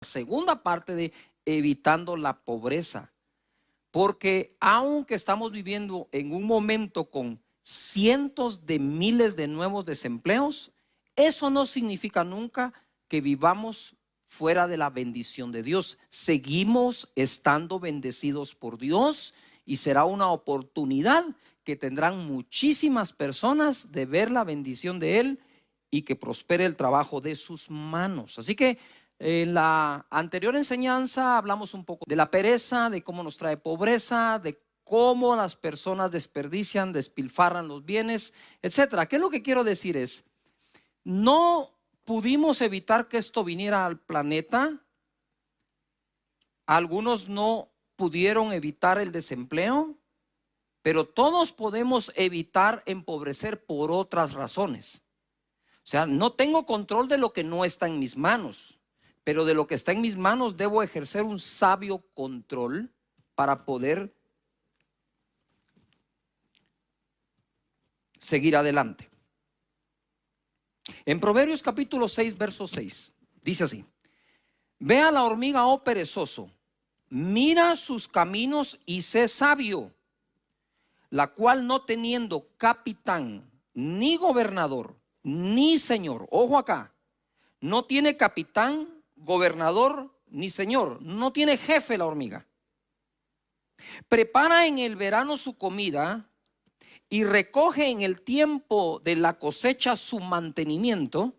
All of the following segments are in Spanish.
segunda parte de evitando la pobreza. Porque aunque estamos viviendo en un momento con cientos de miles de nuevos desempleos, eso no significa nunca que vivamos fuera de la bendición de Dios. Seguimos estando bendecidos por Dios y será una oportunidad que tendrán muchísimas personas de ver la bendición de Él y que prospere el trabajo de sus manos. Así que en la anterior enseñanza hablamos un poco de la pereza, de cómo nos trae pobreza, de cómo las personas desperdician, despilfarran los bienes, etcétera. ¿Qué es lo que quiero decir? Es, no pudimos evitar que esto viniera al planeta. Algunos no pudieron evitar el desempleo, pero todos podemos evitar empobrecer por otras razones. O sea, no tengo control de lo que no está en mis manos, pero de lo que está en mis manos debo ejercer un sabio control para poder seguir adelante. En Proverbios capítulo 6, verso 6, dice así: ve a la hormiga, oh perezoso, mira sus caminos y sé sabio, la cual no teniendo capitán, ni gobernador, ni señor, ojo acá, no tiene capitán, gobernador, ni señor, no tiene jefe la hormiga. Prepara en el verano su comida y recoge en el tiempo de la cosecha su mantenimiento.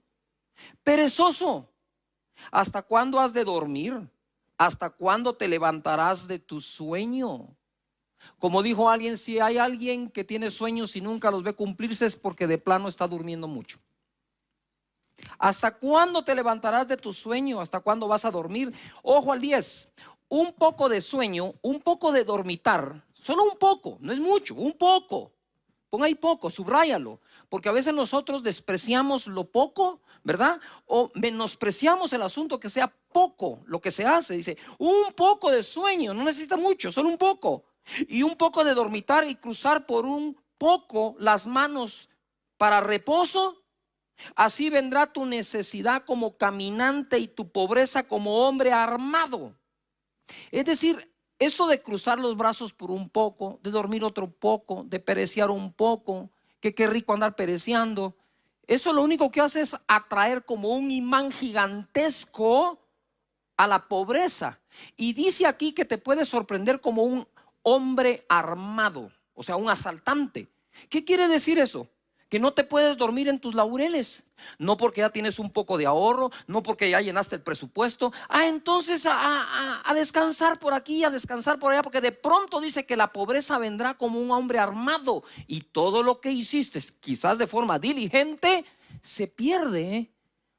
Perezoso, ¿hasta cuándo has de dormir? ¿Hasta cuándo te levantarás de tu sueño? Como dijo alguien, si hay alguien que tiene sueños y nunca los ve cumplirse, es porque de plano está durmiendo mucho. ¿Hasta cuándo te levantarás de tu sueño? ¿Hasta cuándo vas a dormir? Ojo al 10. Un poco de sueño, un poco de dormitar, solo un poco, no es mucho, un poco. Ponga ahí poco, subráyalo, porque a veces nosotros despreciamos lo poco, ¿verdad? O menospreciamos el asunto que sea poco lo que se hace. Dice, un poco de sueño, no necesita mucho, solo un poco. Y un poco de dormitar y cruzar por un poco las manos para reposo. Así vendrá tu necesidad como caminante y tu pobreza como hombre armado. Es decir, esto de cruzar los brazos por un poco, de dormir otro poco, de perecear un poco, que qué rico andar pereceando, eso lo único que hace es atraer como un imán gigantesco a la pobreza. Y dice aquí que te puede sorprender como un hombre armado, o sea, un asaltante. ¿Qué quiere decir eso? Que no te puedes dormir en tus laureles, no porque ya tienes un poco de ahorro, no porque ya llenaste el presupuesto. Entonces a descansar por aquí, a descansar por allá, porque de pronto dice que la pobreza vendrá como un hombre armado y todo lo que hiciste, quizás de forma diligente, se pierde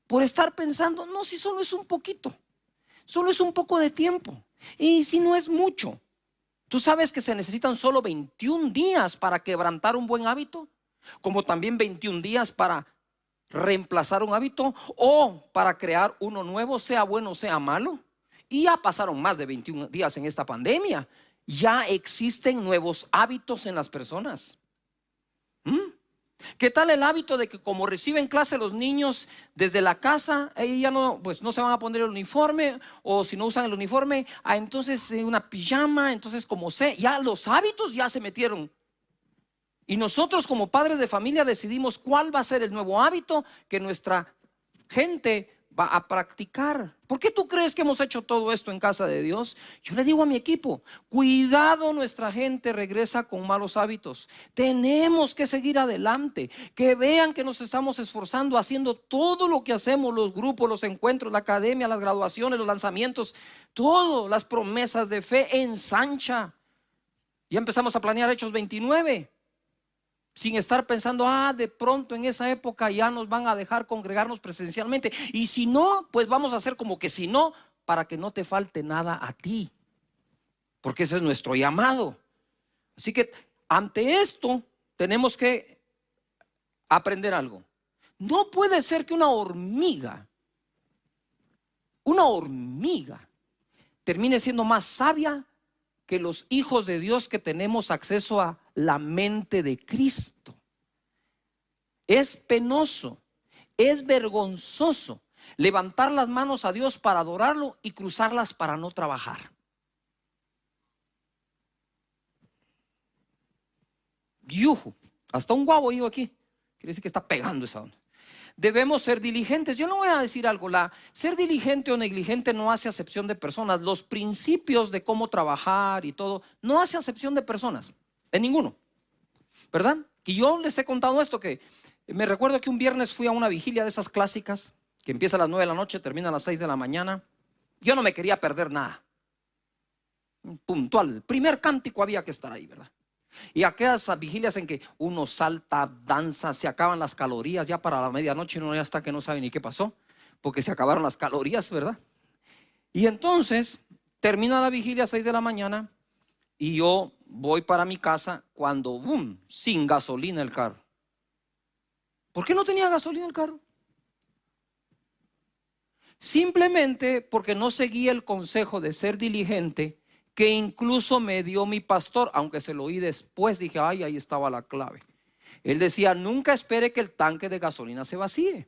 por estar pensando, no, si solo es un poquito, solo es un poco de tiempo, y si no es mucho. Tú sabes que se necesitan solo 21 días para quebrantar un buen hábito, como también 21 días para reemplazar un hábito o para crear uno nuevo, sea bueno o sea malo. Y ya pasaron más de 21 días en esta pandemia. Ya existen nuevos hábitos en las personas. ¿Qué tal el hábito de que como reciben clase los niños desde la casa, ya no, pues no se van a poner el uniforme, o si no usan el uniforme, entonces una pijama, entonces como ya los hábitos ya se metieron. Y nosotros como padres de familia decidimos cuál va a ser el nuevo hábito que nuestra gente va a practicar. ¿Por qué tú crees que hemos hecho todo esto en casa de Dios? Yo le digo a mi equipo, cuidado, nuestra gente regresa con malos hábitos. Tenemos que seguir adelante, que vean que nos estamos esforzando haciendo todo lo que hacemos, los grupos, los encuentros, la academia, las graduaciones, los lanzamientos, todo, las promesas de fe ensancha. Ya empezamos a planear Hechos 29. Sin estar pensando, de pronto en esa época ya nos van a dejar congregarnos presencialmente. Y si no, pues vamos a hacer como que si no, para que no te falte nada a ti. Porque ese es nuestro llamado. Así que ante esto tenemos que aprender algo. No puede ser que una hormiga termine siendo más sabia que los hijos de Dios que tenemos acceso a la mente de Cristo. Es penoso, es vergonzoso levantar las manos a Dios para adorarlo y cruzarlas para no trabajar. Yuju, hasta un guavo iba aquí. Quiere decir que está pegando esa onda. Debemos ser diligentes. Yo no voy a decir algo, ser diligente o negligente no hace acepción de personas. Los principios de cómo trabajar y todo, no hace acepción de personas, de ninguno, ¿verdad? Y yo les he contado esto, que me recuerdo que un viernes fui a una vigilia de esas clásicas, que empieza a las 9 de la noche, termina a las 6 de la mañana. Yo no me quería perder nada. Puntual, el primer cántico había que estar ahí, ¿verdad? Y aquellas vigilias en que uno salta, danza, se acaban las calorías ya para la medianoche, uno ya está que no sabe ni qué pasó, porque se acabaron las calorías, ¿verdad? Y entonces termina la vigilia a 6 de la mañana y yo voy para mi casa cuando, boom, sin gasolina el carro. ¿Por qué no tenía gasolina el carro? Simplemente porque no seguía el consejo de ser diligente, que incluso me dio mi pastor, aunque se lo oí después. Dije, ay, ahí estaba la clave. Él decía, nunca espere que el tanque de gasolina se vacíe.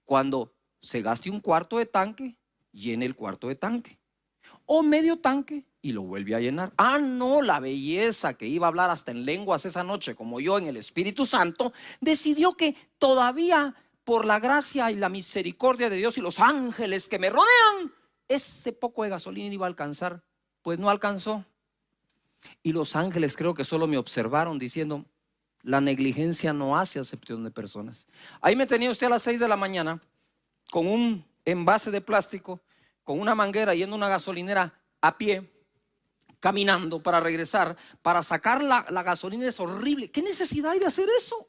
Cuando se gaste un cuarto de tanque, llene el cuarto de tanque, o medio tanque y lo vuelve a llenar. Ah, no, la belleza que iba a hablar hasta en lenguas esa noche, como yo en el Espíritu Santo, decidió que todavía, por la gracia y la misericordia de Dios y los ángeles que me rodean, ese poco de gasolina iba a alcanzar. Pues no alcanzó. Y los ángeles creo que solo me observaron diciendo, la negligencia no hace acepción de personas. Ahí me tenía usted a las 6 de la mañana con un envase de plástico, con una manguera, yendo a una gasolinera a pie, caminando para regresar, para sacar la gasolina. Es horrible. ¿Qué necesidad hay de hacer eso?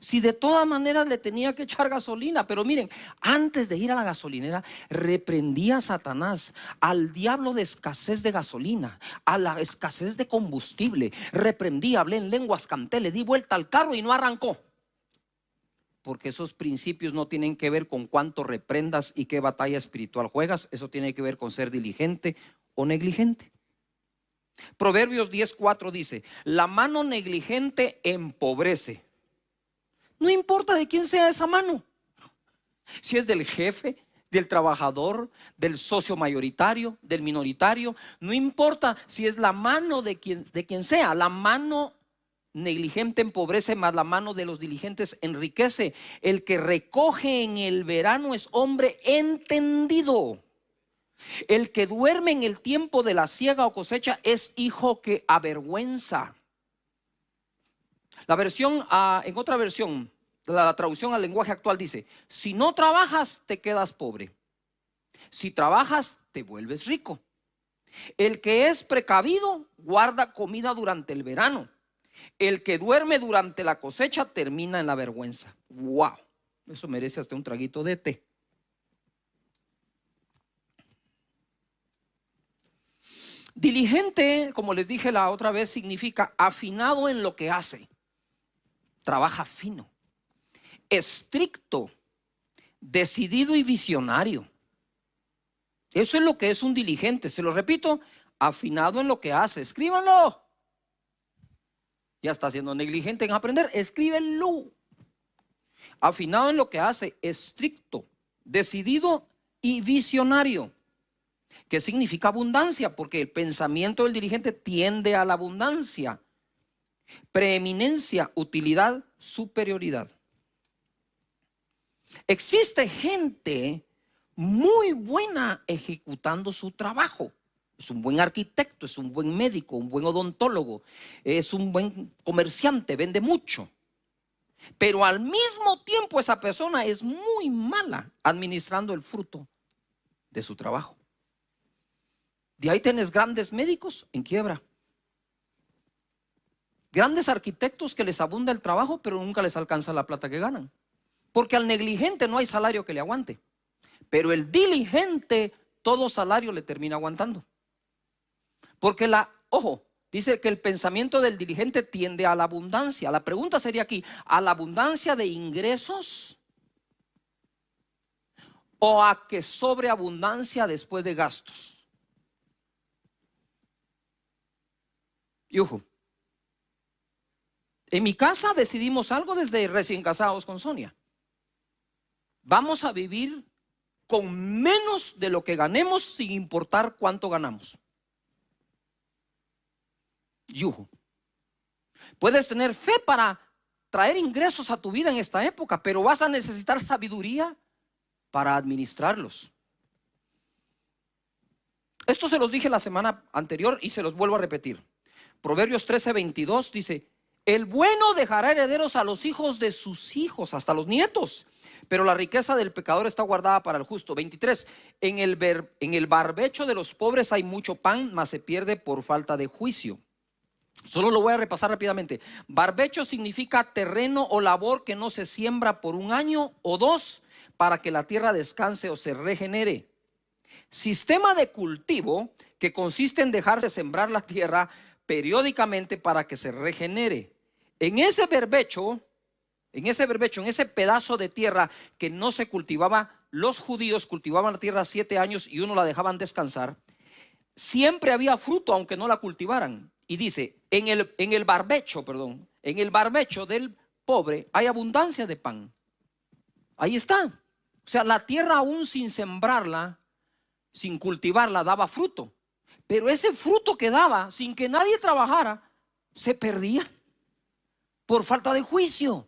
Si de todas maneras le tenía que echar gasolina. Pero miren, antes de ir a la gasolinera, reprendía a Satanás, al diablo de escasez de gasolina, a la escasez de combustible. Reprendí, hablé en lenguas, canté, le di vuelta al carro y no arrancó. Porque esos principios no tienen que ver con cuánto reprendas y qué batalla espiritual juegas. Eso tiene que ver con ser diligente o negligente. Proverbios 10:4 dice, la mano negligente empobrece. No importa de quién sea esa mano, si es del jefe, del trabajador, del socio mayoritario, del minoritario. No importa si es la mano de quien sea. La mano negligente empobrece, más la mano de los diligentes enriquece. El que recoge en el verano es hombre entendido. El que duerme en el tiempo de la siega o cosecha es hijo que avergüenza. La versión, en otra versión, la traducción al lenguaje actual dice, si no trabajas te quedas pobre, si trabajas te vuelves rico. El que es precavido guarda comida durante el verano, el que duerme durante la cosecha termina en la vergüenza. Wow, eso merece hasta un traguito de té. Diligente, como les dije la otra vez, significa afinado en lo que hace. Trabaja fino, estricto, decidido y visionario. Eso es lo que es un diligente. Se lo repito, afinado en lo que hace. Escríbanlo. Ya está siendo negligente en aprender, escríbenlo. Afinado en lo que hace, estricto, decidido y visionario. ¿Qué significa abundancia? Porque el pensamiento del diligente tiende a la abundancia. Preeminencia, utilidad, superioridad. Existe gente muy buena ejecutando su trabajo. Es un buen arquitecto, es un buen médico, un buen odontólogo, es un buen comerciante, vende mucho. Pero al mismo tiempo esa persona es muy mala administrando el fruto de su trabajo. De ahí tienes grandes médicos en quiebra. Grandes arquitectos que les abunda el trabajo, pero nunca les alcanza la plata que ganan. Porque al negligente no hay salario que le aguante. Pero el diligente, todo salario le termina aguantando. Porque ojo, dice que el pensamiento del diligente tiende a la abundancia. La pregunta sería aquí, ¿a la abundancia de ingresos? ¿O a que sobreabundancia después de gastos? Y ojo, en mi casa decidimos algo desde recién casados con Sonia. vamos a vivir con menos de lo que ganemos sin importar cuánto ganamos. Yuhu. Puedes tener fe para traer ingresos a tu vida en esta época, pero vas a necesitar sabiduría para administrarlos. Esto se los dije la semana anterior y se los vuelvo a repetir. Proverbios 13:22 dice: el bueno dejará herederos a los hijos de sus hijos, hasta los nietos, pero la riqueza del pecador está guardada para el justo. 23, en el barbecho de los pobres hay mucho pan, mas se pierde por falta de juicio. Solo lo voy a repasar rápidamente. Barbecho significa terreno o labor que no se siembra por un año o dos para que la tierra descanse o se regenere. Sistema de cultivo que consiste en dejar de sembrar la tierra periódicamente para que se regenere. En ese barbecho, en ese pedazo de tierra que no se cultivaba, los judíos cultivaban la tierra 7 años y uno la dejaban descansar. Siempre había fruto aunque no la cultivaran. Y dice, en el barbecho del pobre hay abundancia de pan. Ahí está. O sea, la tierra aún sin sembrarla, sin cultivarla, daba fruto. Pero ese fruto que daba, sin que nadie trabajara, se perdía por falta de juicio.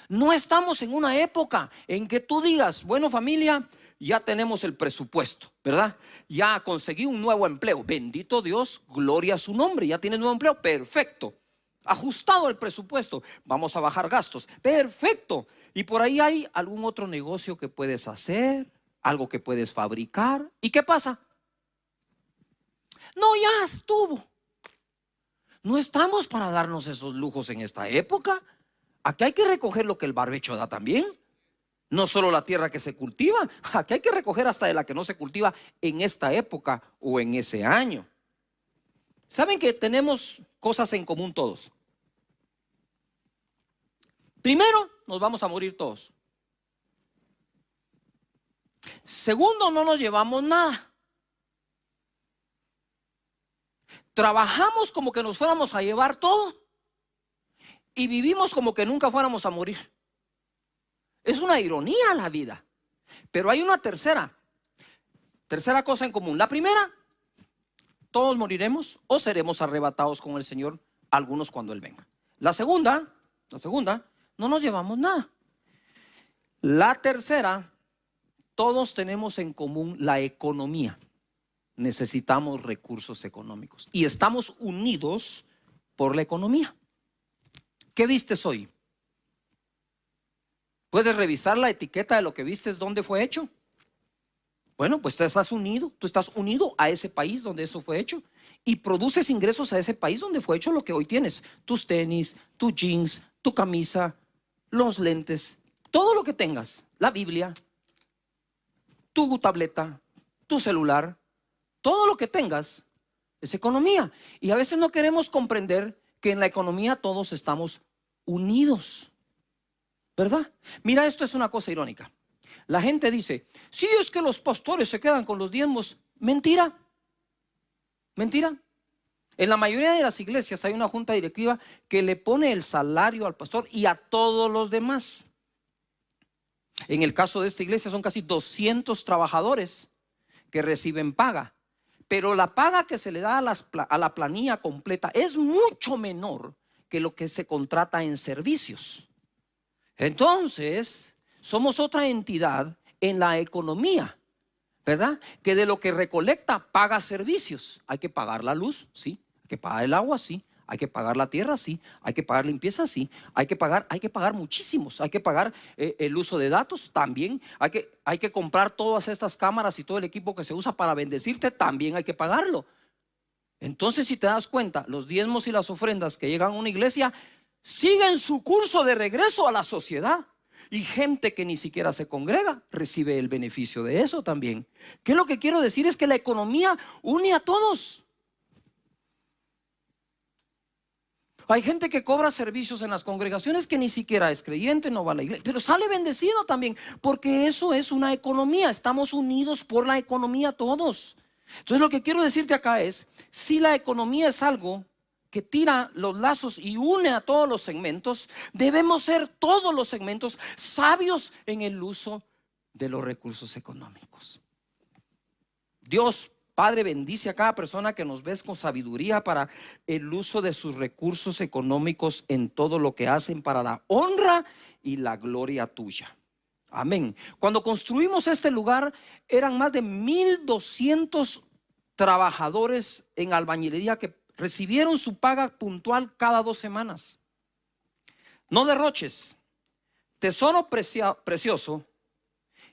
No estamos en una época en que tú digas, bueno, familia, ya tenemos el presupuesto, ¿verdad? Ya conseguí un nuevo empleo. Bendito Dios, gloria a su nombre. Ya tienes nuevo empleo, perfecto. Ajustado el presupuesto, vamos a bajar gastos, perfecto. Y por ahí hay algún otro negocio que puedes hacer, algo que puedes fabricar. ¿Y qué pasa? No, ya estuvo. No estamos para darnos esos lujos en esta época. Aquí hay que recoger lo que el barbecho da también. No solo la tierra que se cultiva, aquí hay que recoger hasta de la que no se cultiva en esta época o en ese año. ¿Saben que tenemos cosas en común todos? Primero, nos vamos a morir todos. Segundo, no nos llevamos nada. Trabajamos como que nos fuéramos a llevar todo y vivimos como que nunca fuéramos a morir. Es una ironía la vida. Pero hay una tercera cosa en común. La primera, todos moriremos o seremos arrebatados con el Señor, algunos cuando Él venga. La segunda, no nos llevamos nada. La tercera, todos tenemos en común la economía. Necesitamos recursos económicos y estamos unidos por la economía. ¿Qué vistes hoy? ¿Puedes revisar la etiqueta de lo que vistes, dónde fue hecho? Bueno, pues tú estás unido a ese país donde eso fue hecho y produces ingresos a ese país donde fue hecho lo que hoy tienes. Tus tenis, tus jeans, tu camisa, los lentes, todo lo que tengas, la Biblia, tu tableta, tu celular, todo lo que tengas es economía. Y a veces no queremos comprender que en la economía todos estamos unidos, ¿verdad? Mira, esto es una cosa irónica. La gente dice, sí, es que los pastores se quedan con los diezmos. Mentira. Mentira. En la mayoría de las iglesias hay una junta directiva que le pone el salario al pastor y a todos los demás. En el caso de esta iglesia son casi 200 trabajadores que reciben paga. Pero la paga que se le da a la planilla completa es mucho menor que lo que se contrata en servicios. Entonces, somos otra entidad en la economía, ¿verdad? Que de lo que recolecta paga servicios. Hay que pagar la luz, sí. Hay que pagar el agua, sí. Hay que pagar la tierra, sí. Hay que pagar limpieza, sí. Hay que pagar muchísimos. Hay que pagar el uso de datos también. Hay que comprar todas estas cámaras y todo el equipo que se usa para bendecirte, también hay que pagarlo. Entonces, si te das cuenta, los diezmos y las ofrendas que llegan a una iglesia siguen su curso de regreso a la sociedad. Y gente que ni siquiera se congrega recibe el beneficio de eso también. ¿Qué es lo que quiero decir? Es que la economía une a todos. Hay gente que cobra servicios en las congregaciones que ni siquiera es creyente, no va a la iglesia, pero sale bendecido también, porque eso es una economía. Estamos unidos por la economía todos. Entonces lo que quiero decirte acá es, si la economía es algo que tira los lazos y une a todos los segmentos, debemos ser todos los segmentos sabios en el uso de los recursos económicos. Dios Padre bendice a cada persona que nos ves con sabiduría para el uso de sus recursos económicos en todo lo que hacen para la honra y la gloria tuya. Amén. Cuando construimos este lugar, eran más de 1,200 trabajadores en albañilería que recibieron su paga puntual cada 2 semanas. No derroches, tesoro precioso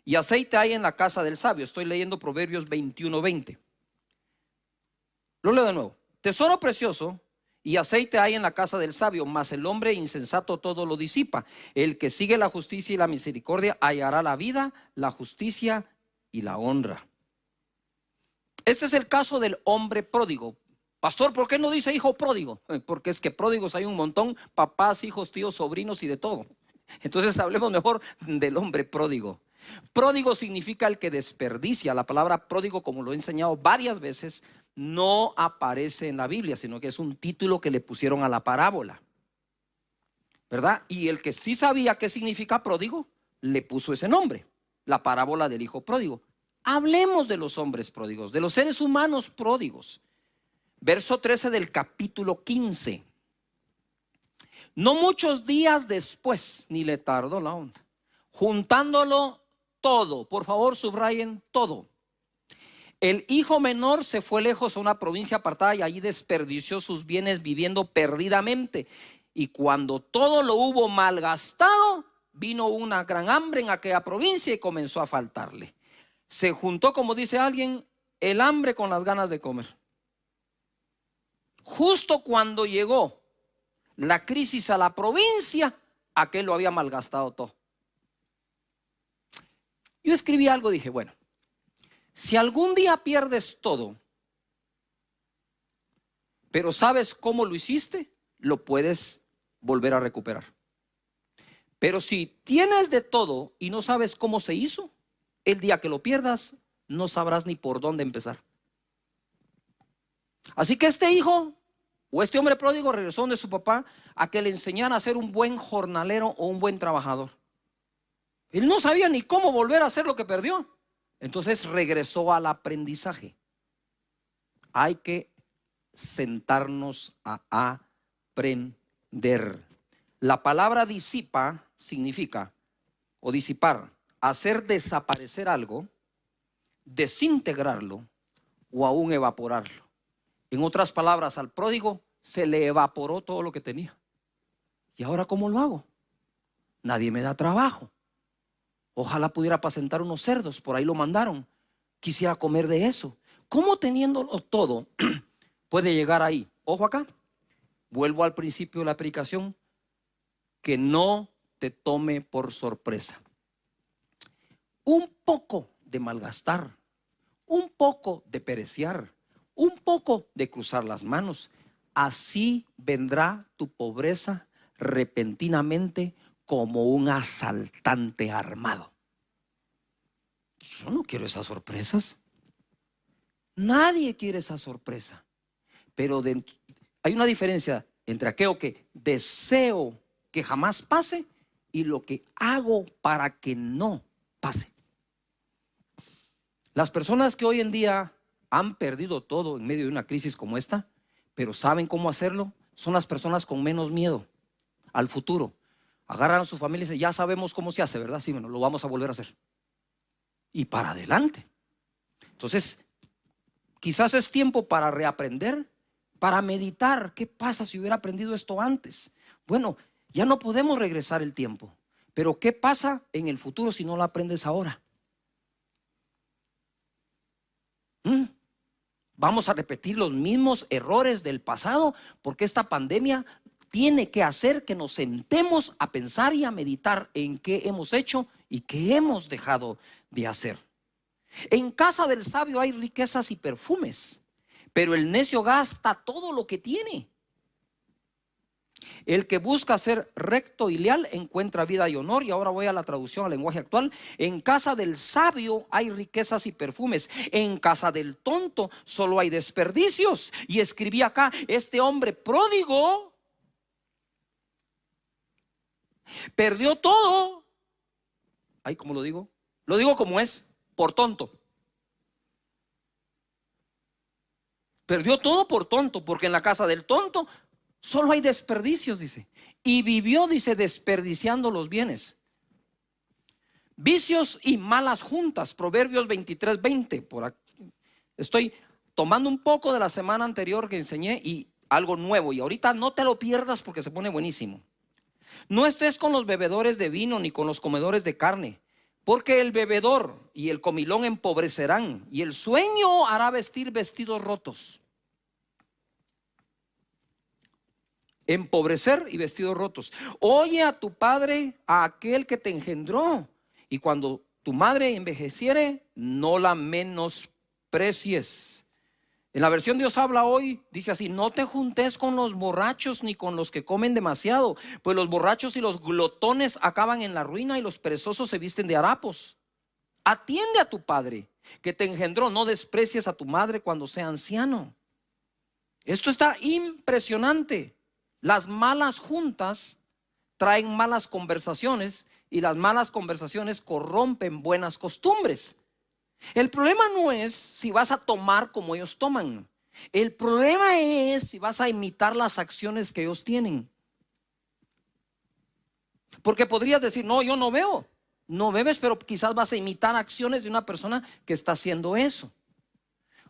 y aceite hay en la casa del sabio. Estoy leyendo Proverbios 21:20. Lo leo de nuevo. Tesoro precioso y aceite hay en la casa del sabio, mas el hombre insensato todo lo disipa. El que sigue la justicia y la misericordia hallará la vida, la justicia y la honra. Este es el caso del hombre pródigo. Pastor, ¿por qué no dice hijo pródigo? Porque es que pródigos hay un montón, papás, hijos, tíos, sobrinos y de todo. Entonces hablemos mejor del hombre pródigo. Pródigo significa el que desperdicia. La palabra pródigo, como lo he enseñado varias veces, no aparece en la Biblia, sino que es un título que le pusieron a la parábola, ¿verdad? Y el que sí sabía qué significa pródigo, le puso ese nombre, la parábola del hijo pródigo. Hablemos de los hombres pródigos, de los seres humanos pródigos. Verso 13 del capítulo 15. No muchos días después, ni le tardó la onda, juntándolo todo, por favor subrayen todo. El hijo menor se fue lejos a una provincia apartada y allí desperdició sus bienes viviendo perdidamente. Y cuando todo lo hubo malgastado, vino una gran hambre en aquella provincia y comenzó a faltarle. Se juntó, como dice alguien, el hambre con las ganas de comer. Justo cuando llegó la crisis a la provincia, aquel lo había malgastado todo. Yo escribí algo, dije, bueno, si algún día pierdes todo, pero sabes cómo lo hiciste, lo puedes volver a recuperar. Pero si tienes de todo y no sabes cómo se hizo, el día que lo pierdas, no sabrás ni por dónde empezar. Así que este hijo o este hombre pródigo regresó donde su papá a que le enseñara a ser un buen jornalero o un buen trabajador. Él no sabía ni cómo volver a hacer lo que perdió. Entonces regresó al aprendizaje. Hay que sentarnos a aprender. La palabra disipa significa, o disipar, hacer desaparecer algo, desintegrarlo o aún evaporarlo. En otras palabras, al pródigo se le evaporó todo lo que tenía. ¿Y ahora cómo lo hago? Nadie me da trabajo. Ojalá pudiera apacentar unos cerdos, por ahí lo mandaron. Quisiera comer de eso. ¿Cómo teniéndolo todo puede llegar ahí? Ojo acá, vuelvo al principio de la predicación, que no te tome por sorpresa. Un poco de malgastar, un poco de pereciar, un poco de cruzar las manos. Así vendrá tu pobreza repentinamente como un asaltante armado. Yo no quiero esas sorpresas. Nadie quiere esa sorpresa. Pero hay una diferencia entre aquello que deseo que jamás pase y lo que hago para que no pase. Las personas que hoy en día han perdido todo en medio de una crisis como esta, pero saben cómo hacerlo, son las personas con menos miedo al futuro. Agarran a su familia y dicen, ya sabemos cómo se hace, ¿verdad? Sí, bueno, lo vamos a volver a hacer. Y para adelante. Entonces, quizás es tiempo para reaprender, para meditar. ¿Qué pasa si hubiera aprendido esto antes? Bueno, ya no podemos regresar el tiempo. Pero ¿qué pasa en el futuro si no lo aprendes ahora? Vamos a repetir los mismos errores del pasado, porque esta pandemia tiene que hacer que nos sentemos a pensar y a meditar en qué hemos hecho y qué hemos dejado de hacer. En casa del sabio hay riquezas y perfumes, pero el necio gasta todo lo que tiene. El que busca ser recto y leal encuentra vida y honor. Y ahora voy a la traducción al lenguaje actual. En casa del sabio hay riquezas y perfumes, en casa del tonto solo hay desperdicios. Y escribí acá, este hombre pródigo perdió todo. Ay, ¿cómo lo digo? Lo digo como es, por tonto. Perdió todo por tonto, porque en la casa del tonto solo hay desperdicios, dice. Y vivió, dice, desperdiciando los bienes. Vicios y malas juntas, Proverbios 23:20. Por aquí. Estoy tomando un poco de la semana anterior que enseñé y algo nuevo. Y ahorita no te lo pierdas porque se pone buenísimo. No estés con los bebedores de vino ni con los comedores de carne, porque el bebedor y el comilón empobrecerán, y el sueño hará vestir vestidos rotos. Empobrecer y vestidos rotos. Oye a tu padre, a aquel que te engendró, y cuando tu madre envejeciere, no la menosprecies. En la versión Dios habla hoy, dice así: no te juntes con los borrachos ni con los que comen demasiado, pues los borrachos y los glotones acaban en la ruina, y los perezosos se visten de harapos. Atiende a tu padre que te engendró, no desprecies a tu madre cuando sea anciano. Esto está impresionante. Las malas juntas traen malas conversaciones, y las malas conversaciones corrompen buenas costumbres. El problema no es si vas a tomar como ellos toman. El problema es si vas a imitar las acciones que ellos tienen. Porque podrías decir: no, yo no bebo. No bebes, pero quizás vas a imitar acciones de una persona que está haciendo eso.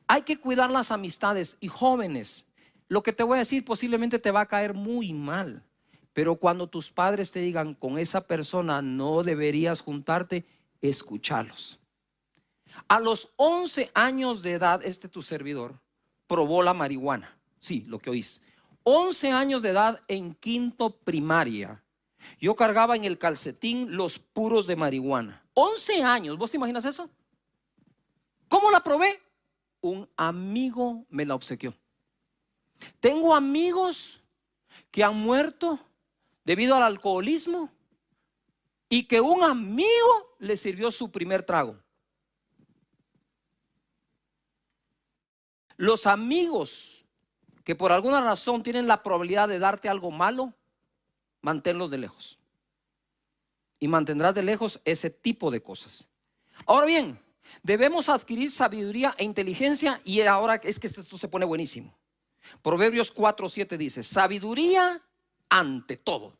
Hay que cuidar las amistades. Y jóvenes, lo que te voy a decir posiblemente te va a caer muy mal, pero cuando tus padres te digan: con esa persona no deberías juntarte, escúchalos. A los 11 años de edad, tu servidor probó la marihuana. Sí, lo que oís. 11 años de edad, en quinto primaria, yo cargaba en el calcetín los puros de marihuana. 11 años, ¿vos te imaginas eso? ¿Cómo la probé? Un amigo me la obsequió. Tengo amigos que han muerto debido al alcoholismo, y que un amigo le sirvió su primer trago. Los amigos que por alguna razón tienen la probabilidad de darte algo malo, manténlos de lejos. Y mantendrás de lejos ese tipo de cosas. Ahora bien, debemos adquirir sabiduría e inteligencia, y ahora es que esto se pone buenísimo. Proverbios 4:7 dice: sabiduría ante todo.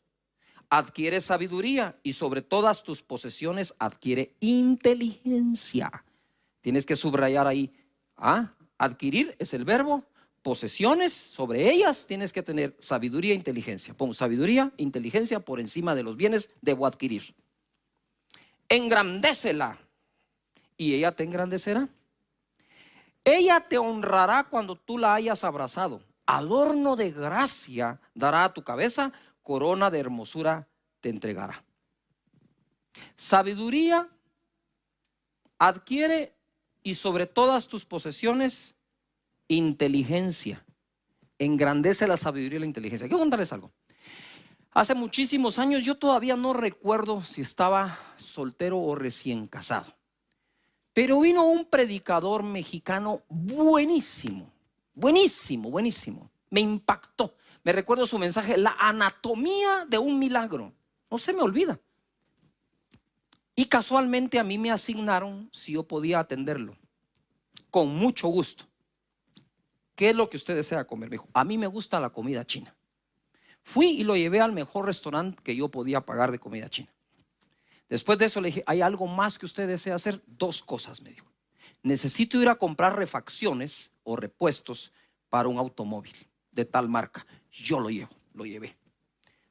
Adquiere sabiduría, y sobre todas tus posesiones adquiere inteligencia. Tienes que subrayar ahí. Adquirir es el verbo. Posesiones, sobre ellas tienes que tener sabiduría e inteligencia. Pon sabiduría, inteligencia por encima de los bienes. Debo adquirir. Engrandécela, y ella te engrandecerá. Ella te honrará cuando tú la hayas abrazado. Adorno de gracia dará a tu cabeza, corona de hermosura te entregará. Sabiduría adquiere, y sobre todas tus posesiones, inteligencia. Engrandece la sabiduría y la inteligencia. Quiero contarles algo. Hace muchísimos años, yo todavía no recuerdo si estaba soltero o recién casado, pero vino un predicador mexicano buenísimo, buenísimo, buenísimo. Me impactó. Me recuerdo su mensaje: la anatomía de un milagro. No se me olvida. Y casualmente a mí me asignaron si yo podía atenderlo. Con mucho gusto. ¿Qué es lo que usted desea comer? Me dijo: a mí me gusta la comida china. Fui y lo llevé al mejor restaurante que yo podía pagar de comida china. Después de eso le dije: ¿hay algo más que usted desea hacer? 2 cosas, me dijo. Necesito ir a comprar refacciones o repuestos para un automóvil de tal marca. Yo lo llevé.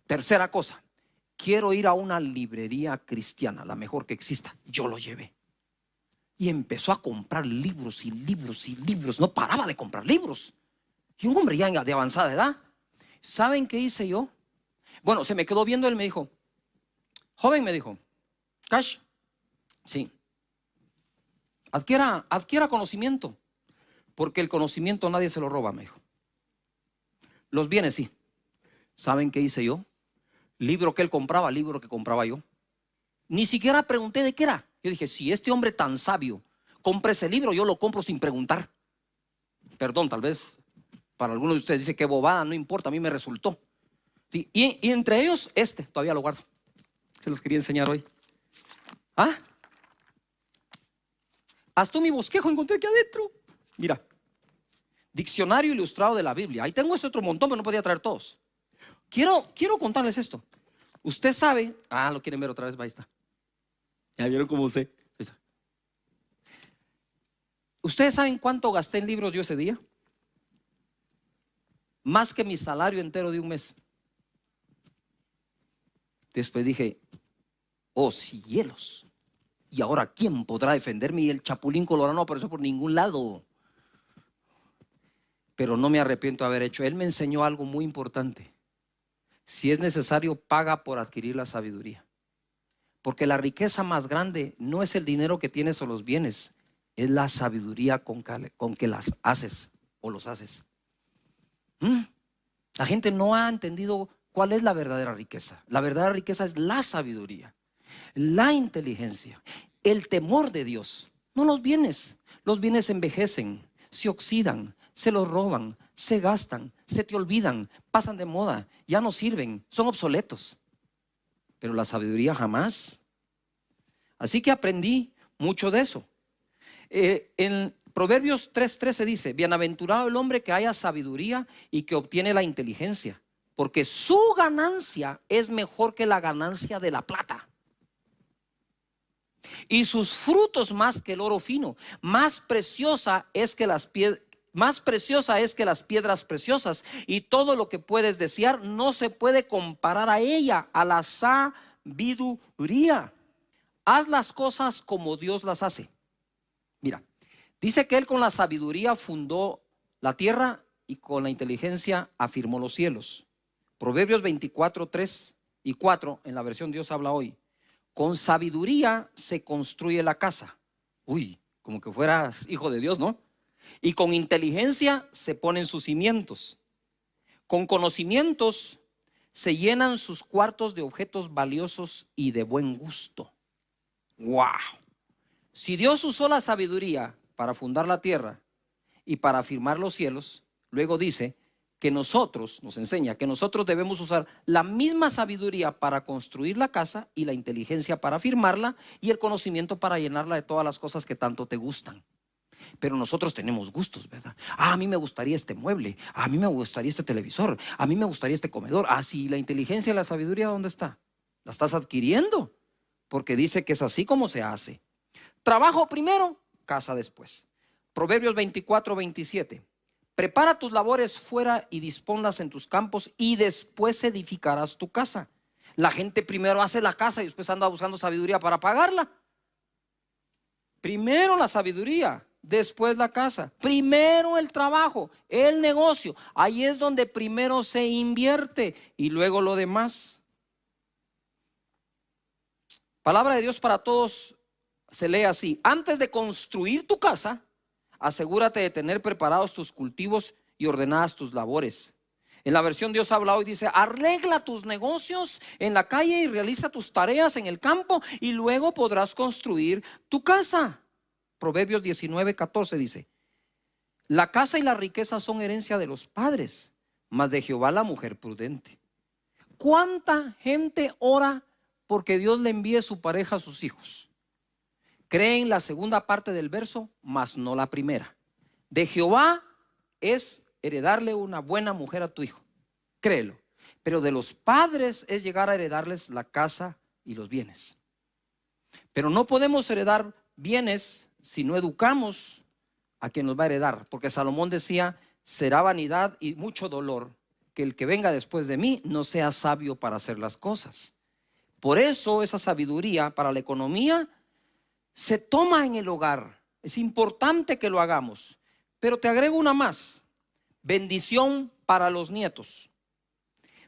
Tercera cosa, quiero ir a una librería cristiana, la mejor que exista. Yo lo llevé. Y empezó a comprar libros y libros y libros. No paraba de comprar libros. Y un hombre ya de avanzada edad. ¿Saben qué hice yo? Bueno, se me quedó viendo. Él me dijo: joven, me dijo, Cash, sí, adquiera conocimiento, porque el conocimiento nadie se lo roba, me dijo. Los bienes sí. ¿Saben qué hice yo? Libro que él compraba, libro que compraba yo. Ni siquiera pregunté de qué era. Yo dije: si este hombre tan sabio compra ese libro, yo lo compro sin preguntar. Perdón, tal vez para algunos de ustedes dice: qué bobada, no importa, a mí me resultó. ¿Sí? Y entre ellos todavía lo guardo. Se los quería enseñar hoy. Hasta mi bosquejo encontré aquí adentro. Mira, diccionario ilustrado de la Biblia. Ahí tengo este otro montón, pero no podía traer todos. Quiero contarles esto. Usted sabe, lo quieren ver otra vez, ahí está. Ya vieron cómo usé. Ahí está. ¿Ustedes saben cuánto gasté en libros yo ese día? Más que mi salario entero de un mes. Después dije, oh cielos, ¿y ahora quién podrá defenderme? Y el Chapulín Colorado no apareció por ningún lado. Pero no me arrepiento de haber hecho. Él me enseñó algo muy importante. Si es necesario, paga por adquirir la sabiduría. Porque la riqueza más grande no es el dinero que tienes o los bienes, es la sabiduría con que las haces o los haces. La gente no ha entendido cuál es la verdadera riqueza. La verdadera riqueza es la sabiduría, la inteligencia, el temor de Dios. No los bienes. Los bienes envejecen, se oxidan, se los roban, se gastan, se te olvidan, pasan de moda, ya no sirven, son obsoletos. Pero la sabiduría jamás. Así que aprendí mucho de eso. En Proverbios 3:13 dice: bienaventurado el hombre que haya sabiduría y que obtiene la inteligencia, porque su ganancia es mejor que la ganancia de la plata, y sus frutos más que el oro fino. Más preciosa es que las piedras preciosas, y todo lo que puedes desear no se puede comparar a ella, a la sabiduría. Haz las cosas como Dios las hace. Mira, dice que Él con la sabiduría fundó la tierra y con la inteligencia afirmó los cielos. Proverbios 24:3 y 4 en la versión Dios habla hoy. Con sabiduría se construye la casa. Uy, como que fueras hijo de Dios, ¿no? Y con inteligencia se ponen sus cimientos. Con conocimientos se llenan sus cuartos de objetos valiosos y de buen gusto. ¡Wow! Si Dios usó la sabiduría para fundar la tierra y para afirmar los cielos, luego dice que nos enseña que nosotros debemos usar la misma sabiduría para construir la casa, y la inteligencia para afirmarla, y el conocimiento para llenarla de todas las cosas que tanto te gustan. Pero nosotros tenemos gustos, ¿verdad? A mí me gustaría este mueble, a mí me gustaría este televisor, a mí me gustaría este comedor. Sí, la inteligencia y la sabiduría, ¿dónde está? La estás adquiriendo, porque dice que es así como se hace. Trabajo primero, casa después. Proverbios 24:27. Prepara tus labores fuera y disponlas en tus campos, y después edificarás tu casa. La gente primero hace la casa y después anda buscando sabiduría para pagarla. Primero la sabiduría, después la casa. Primero el trabajo, el negocio. Ahí es donde primero se invierte y luego lo demás. Palabra de Dios para todos se lee así: antes de construir tu casa, asegúrate de tener preparados tus cultivos y ordenadas tus labores. En la versión Dios habla hoy dice: arregla tus negocios en la calle y realiza tus tareas en el campo, y luego podrás construir tu casa. Proverbios 19:14 dice: la casa y la riqueza son herencia de los padres, mas de Jehová la mujer prudente. ¿Cuánta gente ora porque Dios le envíe su pareja a sus hijos? Creen la segunda parte del verso, mas no la primera. De Jehová es heredarle una buena mujer a tu hijo, créelo. Pero de los padres es llegar a heredarles la casa y los bienes. Pero no podemos heredar bienes si no educamos a quien nos va a heredar, porque Salomón decía: será vanidad y mucho dolor que el que venga después de mí no sea sabio para hacer las cosas. Por eso esa sabiduría para la economía se toma en el hogar. Es importante que lo hagamos. Pero te agrego una más: bendición para los nietos.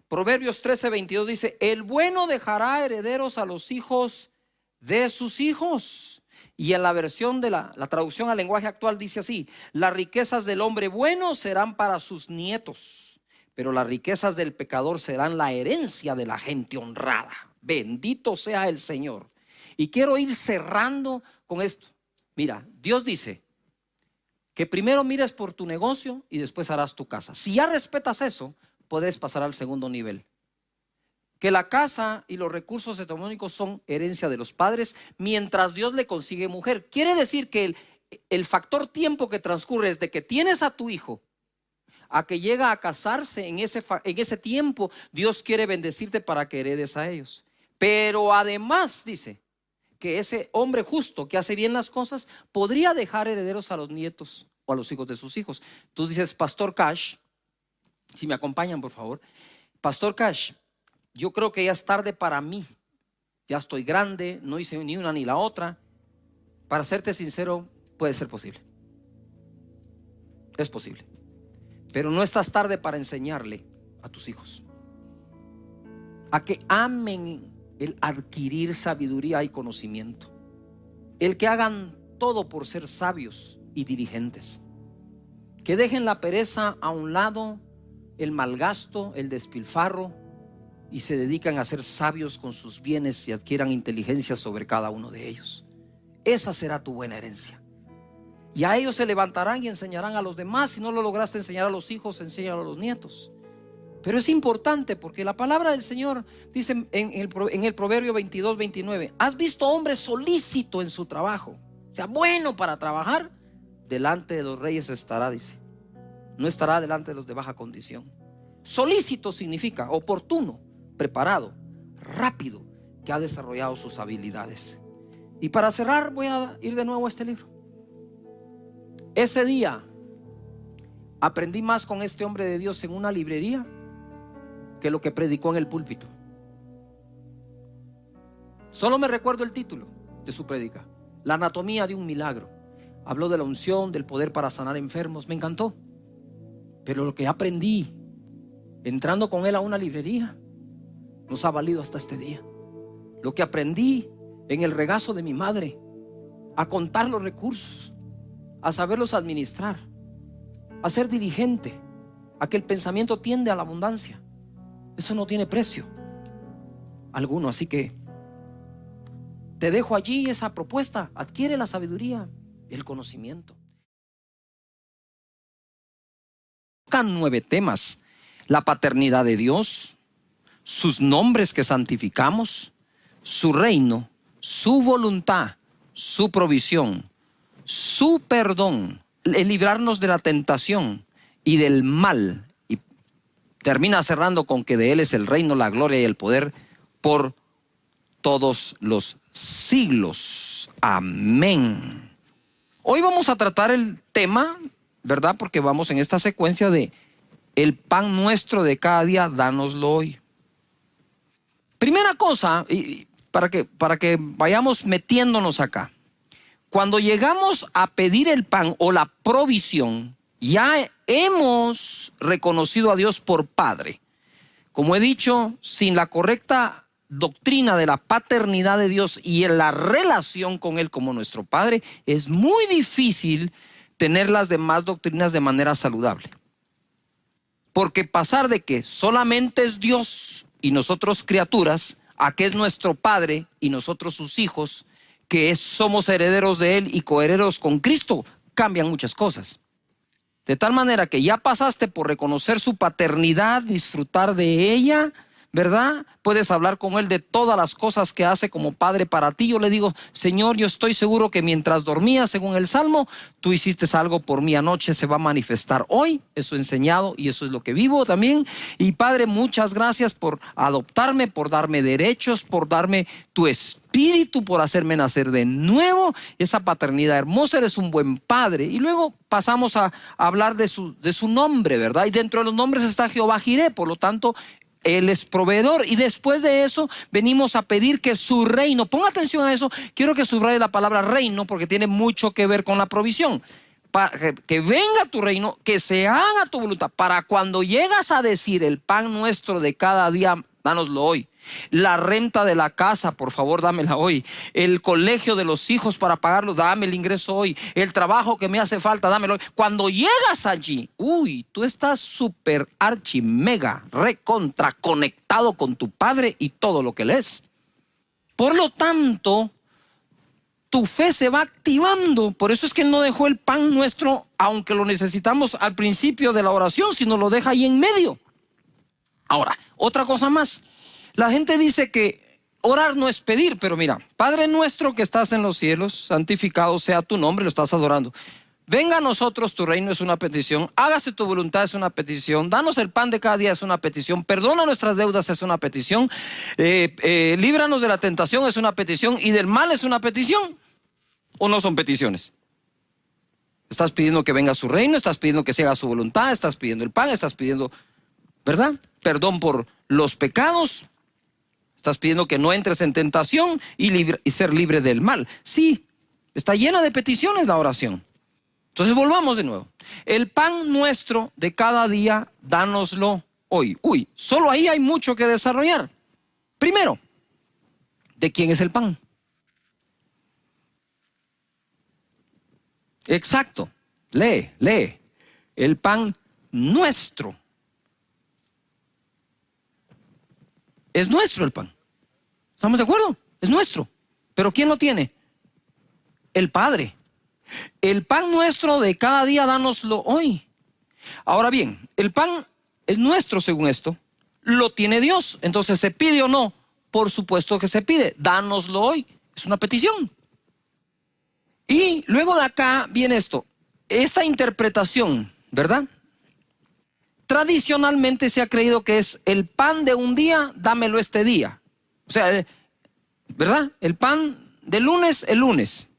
Proverbios 13:22 dice: el bueno dejará herederos a los hijos de sus hijos. Y en la versión de la traducción al lenguaje actual dice así: las riquezas del hombre bueno serán para sus nietos, pero las riquezas del pecador serán la herencia de la gente honrada. Bendito sea el Señor. Y quiero ir cerrando con esto. Mira, Dios dice que primero mires por tu negocio y después harás tu casa. Si ya respetas eso, puedes pasar al segundo nivel. Que la casa y los recursos económicos son herencia de los padres mientras Dios le consigue mujer. Quiere decir que el factor tiempo que transcurre desde que tienes a tu hijo a que llega a casarse, en ese tiempo Dios quiere bendecirte para que heredes a ellos. Pero además dice que ese hombre justo que hace bien las cosas podría dejar herederos a los nietos o a los hijos de sus hijos. Tú dices, Pastor Cash, si me acompañan por favor, Pastor Cash, yo creo que ya es tarde para mí, ya estoy grande, no hice ni una ni la otra. Para serte sincero, puede ser posible, es posible, pero no estás tarde para enseñarle a tus hijos a que amen el adquirir sabiduría y conocimiento, el que hagan todo por ser sabios y diligentes, que dejen la pereza a un lado, el malgasto, el despilfarro, y se dedican a ser sabios con sus bienes y adquieran inteligencia sobre cada uno de ellos. Esa será tu buena herencia. Y a ellos se levantarán y enseñarán a los demás. Si no lo lograste enseñar a los hijos, enséñalo a los nietos. Pero es importante porque la palabra del Señor dice en el Proverbio 22, 29: has visto hombre solícito en su trabajo, o sea, bueno para trabajar, delante de los reyes estará, dice, no estará delante de los de baja condición. Solícito significa oportuno, preparado, rápido, que ha desarrollado sus habilidades. Y para cerrar voy a ir de nuevo a este libro. Ese día aprendí más con este hombre de Dios en una librería que lo que predicó en el púlpito. Solo me recuerdo el título de su prédica: La anatomía de un milagro. Habló de la unción, del poder para sanar enfermos. Me encantó. Pero lo que aprendí entrando con él a una librería nos ha valido hasta este día. Lo que aprendí en el regazo de mi madre, a contar los recursos, a saberlos administrar, a ser diligente, a que el pensamiento tiende a la abundancia, eso no tiene precio alguno. Así que te dejo allí esa propuesta: adquiere la sabiduría, el conocimiento. Tocan 9 temas: la paternidad de Dios, sus nombres que santificamos, su reino, su voluntad, su provisión, su perdón, el librarnos de la tentación y del mal. Y termina cerrando con que de Él es el reino, la gloria y el poder por todos los siglos. Amén. Hoy vamos a tratar el tema, ¿verdad? Porque vamos en esta secuencia de el pan nuestro de cada día, dánoslo hoy. Primera cosa, y para que vayamos metiéndonos acá: cuando llegamos a pedir el pan o la provisión, ya hemos reconocido a Dios por Padre. Como he dicho, sin la correcta doctrina de la paternidad de Dios y en la relación con Él como nuestro Padre, es muy difícil tener las demás doctrinas de manera saludable. Porque pasar de que solamente es Dios y nosotros criaturas, a que es nuestro Padre y nosotros sus hijos, que somos herederos de Él y coherederos con Cristo, cambian muchas cosas. De tal manera que ya pasaste por reconocer su paternidad, disfrutar de ella, ¿verdad? Puedes hablar con Él de todas las cosas que hace como Padre para ti. Yo le digo: Señor, yo estoy seguro que mientras dormía, según el Salmo, tú hiciste algo por mí anoche, se va a manifestar hoy. Eso he enseñado y eso es lo que vivo también. Y Padre, muchas gracias por adoptarme, por darme derechos, por darme tu espíritu, por hacerme nacer de nuevo. Esa paternidad hermosa, eres un buen Padre. Y luego pasamos a hablar de su nombre, ¿verdad? Y dentro de los nombres está Jehová Jireh, por lo tanto Él es proveedor. Y después de eso venimos a pedir que su reino, ponga atención a eso, quiero que subraye la palabra reino porque tiene mucho que ver con la provisión. Para que venga tu reino, que se haga tu voluntad. Para cuando llegas a decir el pan nuestro de cada día, dánoslo hoy. La renta de la casa, por favor, dámela hoy. El colegio de los hijos para pagarlo, dame el ingreso hoy. El trabajo que me hace falta, dámelo hoy. Cuando llegas allí, tú estás súper archi mega recontra conectado con tu Padre y todo lo que Él es. Por lo tanto, tu fe se va activando. Por eso es que Él no dejó el pan nuestro, aunque lo necesitamos al principio de la oración, sino lo deja ahí en medio. Ahora, otra cosa más. La gente dice que orar no es pedir, pero mira, Padre nuestro que estás en los cielos, santificado sea tu nombre, lo estás adorando. Venga a nosotros tu reino, es una petición. Hágase tu voluntad, es una petición. Danos el pan de cada día, es una petición. Perdona nuestras deudas, es una petición. Líbranos de la tentación, es una petición. Y del mal, es una petición. ¿O no son peticiones? Estás pidiendo que venga a su reino, estás pidiendo que se haga su voluntad, estás pidiendo el pan, estás pidiendo, ¿verdad?, perdón por los pecados. Estás pidiendo que no entres en tentación y ser libre del mal. Sí, está llena de peticiones la oración. Entonces volvamos de nuevo. El pan nuestro de cada día, dánoslo hoy. Uy, solo ahí hay mucho que desarrollar. Primero, ¿de quién es el pan? Exacto. Lee. El pan nuestro. Es nuestro el pan. ¿Estamos de acuerdo? Es nuestro. ¿Pero quién lo tiene? El Padre. El pan nuestro de cada día, dánoslo hoy. Ahora bien, el pan es nuestro según esto. Lo tiene Dios. Entonces, ¿se pide o no? Por supuesto que se pide. Dánoslo hoy. Es una petición. Y luego de acá viene esto. Esta interpretación, ¿verdad? Tradicionalmente se ha creído que es el pan de un día, dámelo este día. O sea, ¿verdad? El pan del lunes, el lunes.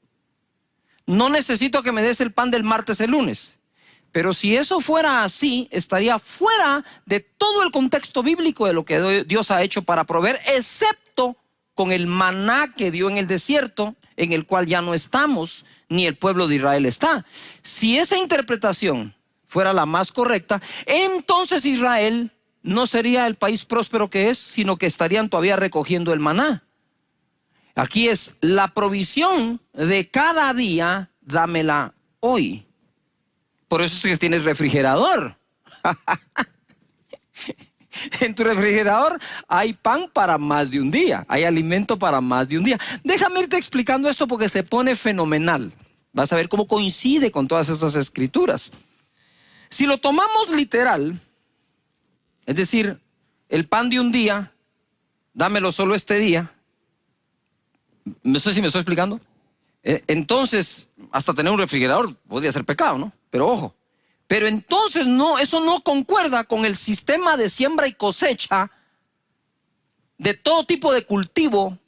No necesito que me des el pan del martes, el lunes. Pero si eso fuera así, estaría fuera de todo el contexto bíblico de lo que Dios ha hecho para proveer, excepto con el maná que dio en el desierto, en el cual ya no estamos, ni el pueblo de Israel está. Si esa interpretación fuera la más correcta, entonces Israel no sería el país próspero que es, sino que estarían todavía recogiendo el maná. Aquí es la provisión de cada día, dámela hoy. Por eso es que tienes refrigerador. En tu refrigerador hay pan para más de un día, hay alimento para más de un día. Déjame irte explicando esto porque se pone fenomenal. Vas a ver cómo coincide con todas estas escrituras. Si lo tomamos literal, es decir, el pan de un día, dámelo solo este día. No sé si me estoy explicando. Entonces, hasta tener un refrigerador podría ser pecado, ¿no? Pero ojo. Pero entonces no, eso no concuerda con el sistema de siembra y cosecha de todo tipo de cultivo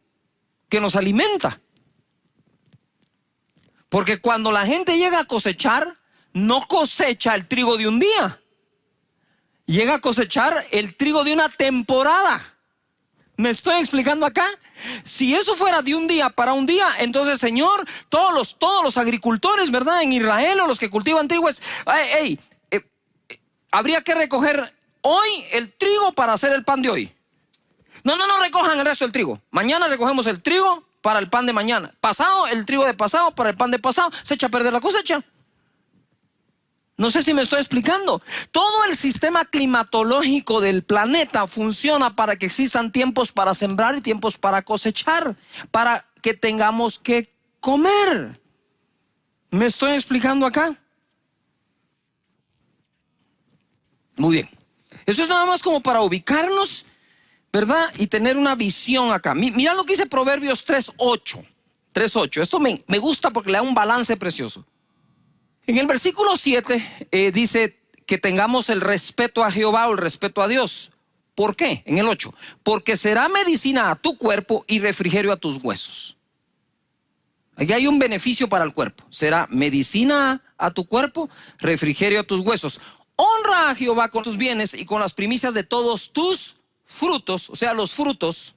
que nos alimenta. Porque cuando la gente llega a cosechar, no cosecha el trigo de un día. Llega a cosechar el trigo de una temporada. ¿Me estoy explicando acá? Si eso fuera de un día para un día, entonces, Señor, todos los agricultores, ¿verdad?, en Israel, o los que cultivan trigo, habría que recoger hoy el trigo para hacer el pan de hoy. No recojan el resto del trigo. Mañana recogemos el trigo para el pan de mañana. Pasado, el trigo de pasado para el pan de pasado. Se echa a perder la cosecha. No sé si me estoy explicando. Todo el sistema climatológico del planeta funciona para que existan tiempos para sembrar y tiempos para cosechar, para que tengamos que comer. ¿Me estoy explicando acá? Muy bien. Eso es nada más como para ubicarnos, ¿verdad? Y tener una visión acá. Mira lo que dice Proverbios 3:8. 3:8. Esto me gusta porque le da un balance precioso. En el versículo 7 dice que tengamos el respeto a Jehová o el respeto a Dios. ¿Por qué? En el 8. Porque será medicina a tu cuerpo y refrigerio a tus huesos. Aquí hay un beneficio para el cuerpo. Será medicina a tu cuerpo, refrigerio a tus huesos. Honra a Jehová con tus bienes y con las primicias de todos tus frutos. O sea, los frutos.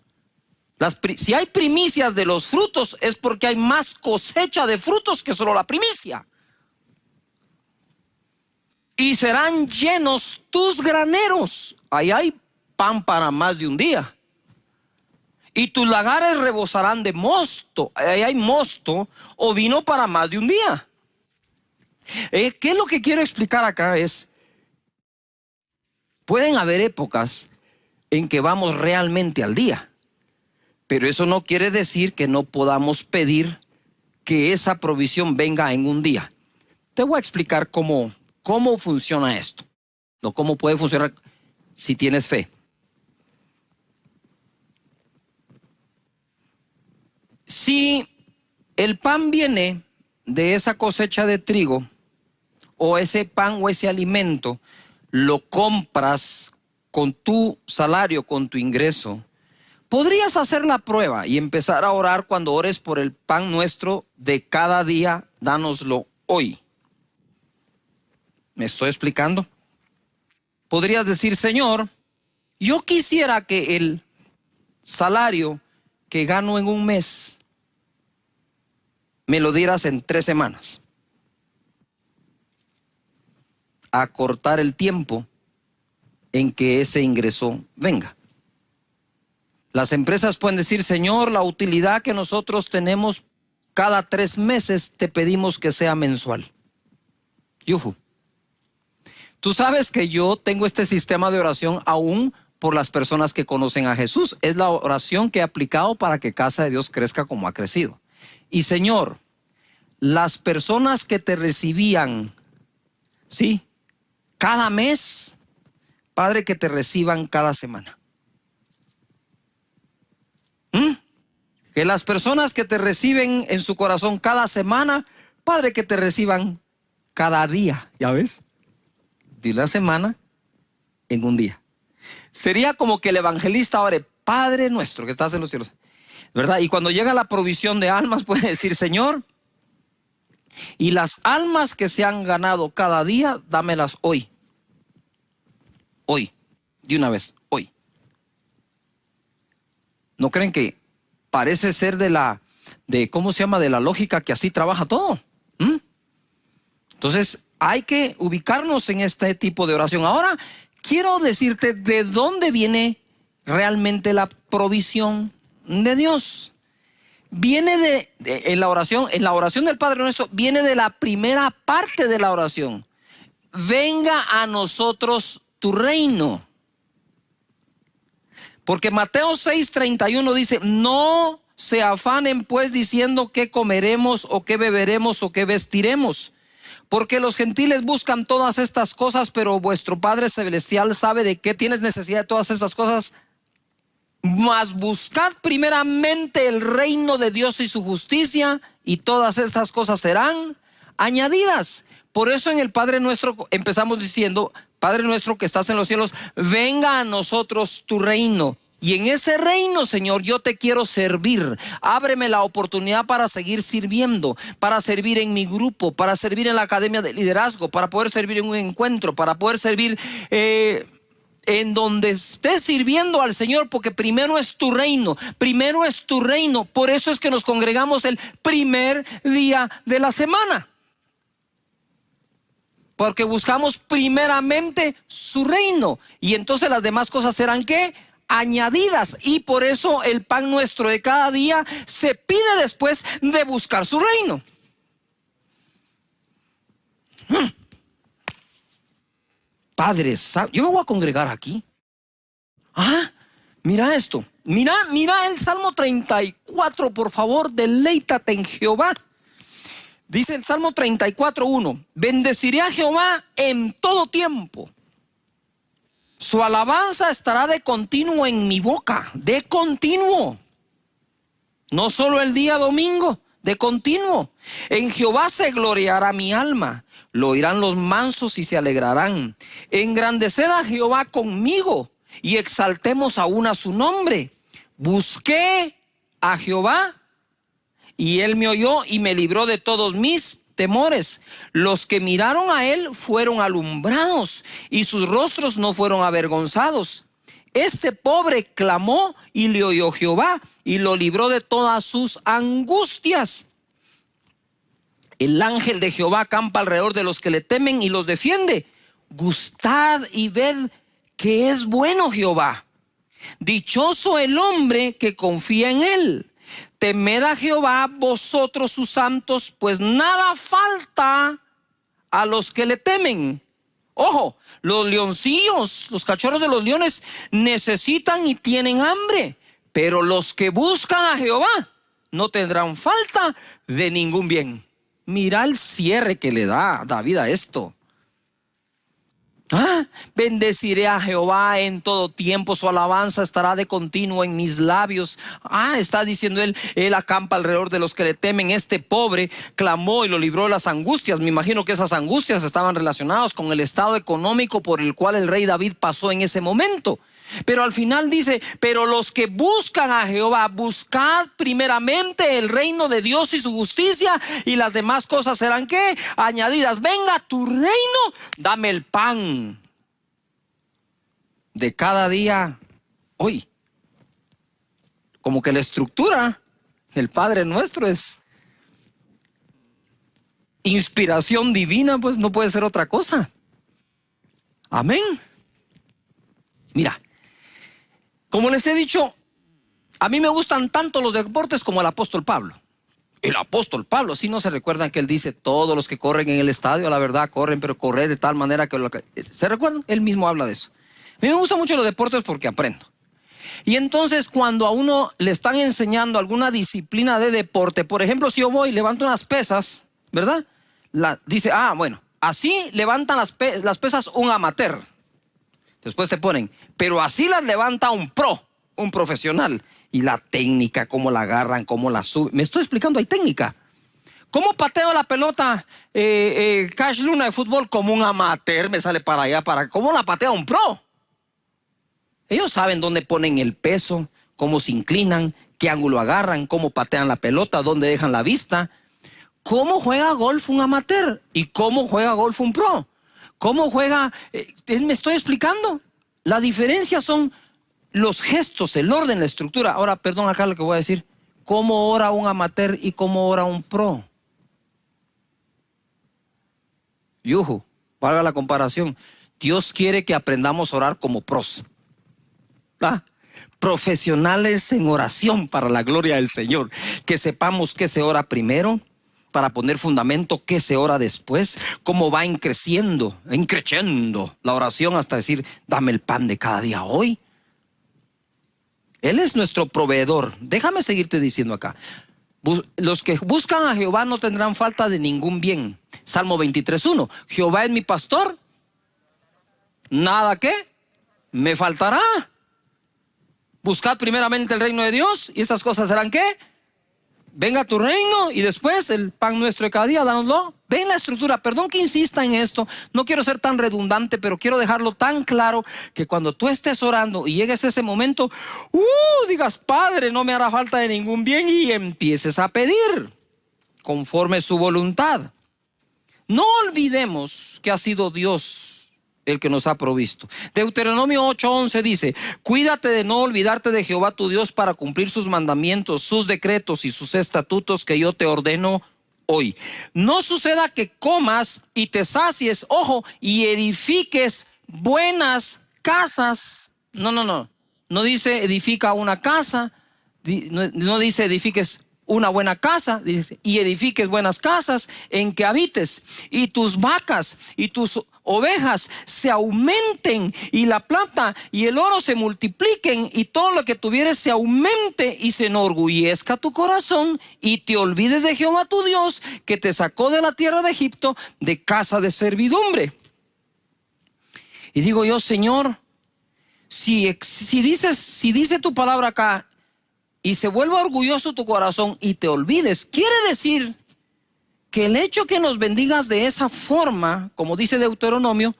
Si hay primicias de los frutos es porque hay más cosecha de frutos que solo la primicia. Y serán llenos tus graneros. Ahí hay pan para más de un día. Y tus lagares rebosarán de mosto. Ahí hay mosto o vino para más de un día. ¿Qué es lo que quiero explicar acá? Pueden haber épocas en que vamos realmente al día. Pero eso no quiere decir que no podamos pedir que esa provisión venga en un día. Te voy a explicar cómo funciona esto, o cómo puede funcionar si tienes fe. Si el pan viene de esa cosecha de trigo, o ese pan o ese alimento lo compras con tu salario, con tu ingreso, podrías hacer la prueba y empezar a orar cuando ores por el pan nuestro de cada día, dánoslo hoy. ¿Me estoy explicando? Podrías decir: Señor, yo quisiera que el salario que gano en un mes me lo dieras en 3 semanas. Acortar el tiempo en que ese ingreso venga. Las empresas pueden decir: Señor, la utilidad que nosotros tenemos cada 3 meses, te pedimos que sea mensual. Yuhu. Tú sabes que yo tengo este sistema de oración aún por las personas que conocen a Jesús. Es la oración que he aplicado para que Casa de Dios crezca como ha crecido. Y Señor, las personas que te recibían, ¿sí?, cada mes, Padre, que te reciban cada semana. Que las personas que te reciben en su corazón cada semana, Padre, que te reciban cada día. ¿Ya ves? De una semana en un día. Sería como que el evangelista ore: Padre nuestro que estás en los cielos, ¿verdad? Y cuando llega la provisión de almas, puede decir: Señor, y las almas que se han ganado cada día, dámelas hoy. Hoy, de una vez, hoy. ¿No creen que parece ser de la lógica que así trabaja todo? Entonces, hay que ubicarnos en este tipo de oración. Ahora, quiero decirte de dónde viene realmente la provisión de Dios. Viene en la oración del Padre Nuestro, viene de la primera parte de la oración. Venga a nosotros tu reino. Porque Mateo 6:31 dice: no se afanen pues diciendo qué comeremos o qué beberemos o qué vestiremos, porque los gentiles buscan todas estas cosas, pero vuestro Padre Celestial sabe de qué tienes necesidad de todas estas cosas. Mas buscad primeramente el reino de Dios y su justicia, y todas estas cosas serán añadidas. Por eso en el Padre Nuestro empezamos diciendo: Padre nuestro que estás en los cielos, venga a nosotros tu reino. Y en ese reino, Señor, yo te quiero servir. Ábreme la oportunidad para seguir sirviendo, para servir en mi grupo, para servir en la academia de liderazgo, para poder servir en un encuentro, para poder servir en donde estés sirviendo al Señor, porque primero es tu reino, primero es tu reino. Por eso es que nos congregamos el primer día de la semana, porque buscamos primeramente su reino, y entonces las demás cosas serán ¿qué? Añadidas. Y por eso el pan nuestro de cada día se pide después de buscar su reino. Padre, yo me voy a congregar aquí. Mira esto. Mira el Salmo 34, por favor, deleítate en Jehová. Dice el Salmo 34:1: bendeciré a Jehová en todo tiempo. Su alabanza estará de continuo en mi boca. De continuo. No solo el día domingo, de continuo. En Jehová se gloriará mi alma. Lo oirán los mansos y se alegrarán. Engrandeced a Jehová conmigo y exaltemos aún a su nombre. Busqué a Jehová y él me oyó y me libró de todos mis temores. Los que miraron a él fueron alumbrados y sus rostros no fueron avergonzados. Este pobre clamó y le oyó Jehová y lo libró de todas sus angustias. El ángel de Jehová acampa alrededor de los que le temen y los defiende. Gustad y ved que es bueno Jehová. Dichoso el hombre que confía en él. Temed a Jehová vosotros sus santos, pues nada falta a los que le temen. Ojo, los leoncillos, los cachorros de los leones necesitan y tienen hambre, pero los que buscan a Jehová no tendrán falta de ningún bien. Mira el cierre que le da David a esto. Bendeciré a Jehová en todo tiempo, su alabanza estará de continuo en mis labios. Está diciendo él acampa alrededor de los que le temen. Este pobre clamó y lo libró de las angustias. Me imagino que esas angustias estaban relacionadas con el estado económico por el cual el rey David pasó en ese momento. Pero al final dice, pero los que buscan a Jehová, buscad primeramente el reino de Dios y su justicia, y las demás cosas serán, ¿qué? Añadidas. Venga tu reino, dame el pan de cada día hoy. Como que la estructura del Padre Nuestro es inspiración divina, pues no puede ser otra cosa. Amén. Mira, como les he dicho, a mí me gustan tanto los deportes como el apóstol Pablo. El apóstol Pablo, si no se recuerdan que él dice, todos los que corren en el estadio, la verdad, corren, pero correr de tal manera que... ¿Se recuerdan? Él mismo habla de eso. A mí me gustan mucho los deportes porque aprendo. Y entonces cuando a uno le están enseñando alguna disciplina de deporte, por ejemplo, si yo voy y levanto unas pesas, ¿verdad? Dice, bueno, así levantan las pesas un amateur. Después te ponen, pero así las levanta un pro, un profesional. Y la técnica, cómo la agarran, cómo la suben. Me estoy explicando, hay técnica. ¿Cómo pateo la pelota Cash Luna de fútbol? Como un amateur, me sale para allá, ¿cómo la patea un pro? Ellos saben dónde ponen el peso, cómo se inclinan, qué ángulo agarran, cómo patean la pelota, dónde dejan la vista. ¿Cómo juega golf un amateur? ¿Y cómo juega golf un pro? ¿Cómo juega? Me estoy explicando. La diferencia son los gestos, el orden, la estructura. Ahora, perdón acá lo que voy a decir. ¿Cómo ora un amateur y cómo ora un pro? Yuhu, valga la comparación. Dios quiere que aprendamos a orar como pros. Profesionales en oración para la gloria del Señor. Que sepamos qué se ora primero, para poner fundamento, qué se ora después, cómo va increciendo la oración hasta decir, dame el pan de cada día hoy. Él es nuestro proveedor. Déjame seguirte diciendo acá. Los que buscan a Jehová no tendrán falta de ningún bien. Salmo 23:1. Jehová es mi pastor. Nada que me faltará. Buscad primeramente el reino de Dios y esas cosas serán ¿qué? Venga tu reino y después el pan nuestro de cada día, dánoslo. Ven la estructura, perdón que insista en esto, no quiero ser tan redundante, pero quiero dejarlo tan claro que cuando tú estés orando y llegues a ese momento, digas, Padre, no me hará falta de ningún bien, y empieces a pedir conforme su voluntad. No olvidemos que ha sido Dios el que nos ha provisto. Deuteronomio 8:11 dice, cuídate de no olvidarte de Jehová tu Dios para cumplir sus mandamientos, sus decretos y sus estatutos que yo te ordeno hoy. No suceda que comas y te sacies, ojo, y edifiques buenas casas. No dice edifica una casa, no dice edifiques una buena casa, dice, y edifiques buenas casas en que habites, y tus vacas y tus ovejas se aumenten, y la plata y el oro se multipliquen, y todo lo que tuvieres se aumente, y se enorgullezca tu corazón, y te olvides de Jehová tu Dios, que te sacó de la tierra de Egipto, de casa de servidumbre. Y digo yo, Señor, si dice tu palabra acá, y se vuelva orgulloso tu corazón y te olvides, quiere decir que el hecho que nos bendigas de esa forma, como dice Deuteronomio,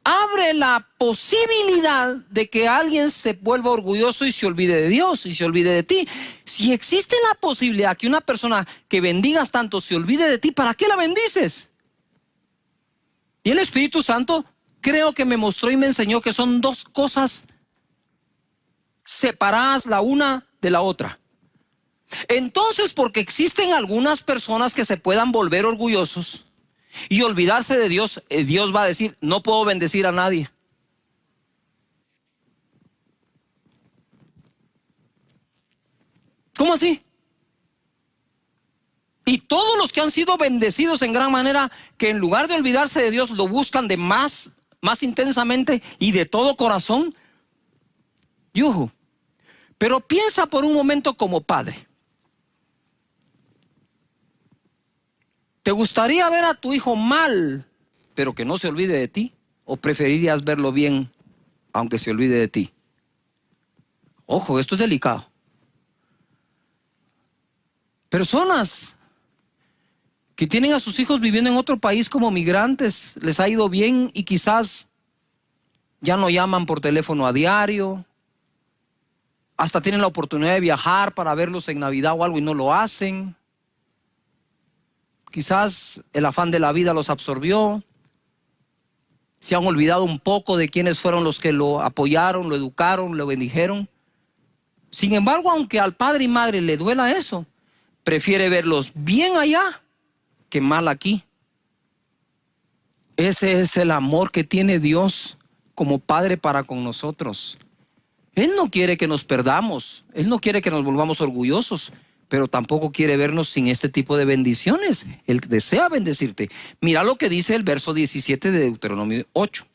abre la posibilidad de que alguien se vuelva orgulloso y se olvide de Dios y se olvide de ti. Si existe la posibilidad que una persona que bendigas tanto se olvide de ti, ¿para qué la bendices? Y el Espíritu Santo creo que me mostró y me enseñó que son dos cosas separadas la una de la otra. Entonces, porque existen algunas personas que se puedan volver orgullosos y olvidarse de Dios, Dios va a decir, no puedo bendecir a nadie. ¿Cómo así? Y todos los que han sido bendecidos en gran manera, que en lugar de olvidarse de Dios, lo buscan de más intensamente y de todo corazón. Yuhu. Pero piensa por un momento como padre. ¿Te gustaría ver a tu hijo mal pero que no se olvide de ti? ¿O preferirías verlo bien aunque se olvide de ti? Ojo, esto es delicado. Personas que tienen a sus hijos viviendo en otro país como migrantes, les ha ido bien y quizás ya no llaman por teléfono a diario, hasta tienen la oportunidad de viajar para verlos en Navidad o algo y no lo hacen. Quizás el afán de la vida los absorbió, se han olvidado un poco de quiénes fueron los que lo apoyaron, lo educaron, lo bendijeron. Sin embargo, aunque al padre y madre le duela eso, prefiere verlos bien allá que mal aquí. Ese es el amor que tiene Dios como Padre para con nosotros. Él no quiere que nos perdamos, Él no quiere que nos volvamos orgullosos, pero tampoco quiere vernos sin este tipo de bendiciones. Él desea bendecirte. Mira lo que dice el verso 17 de Deuteronomio 8.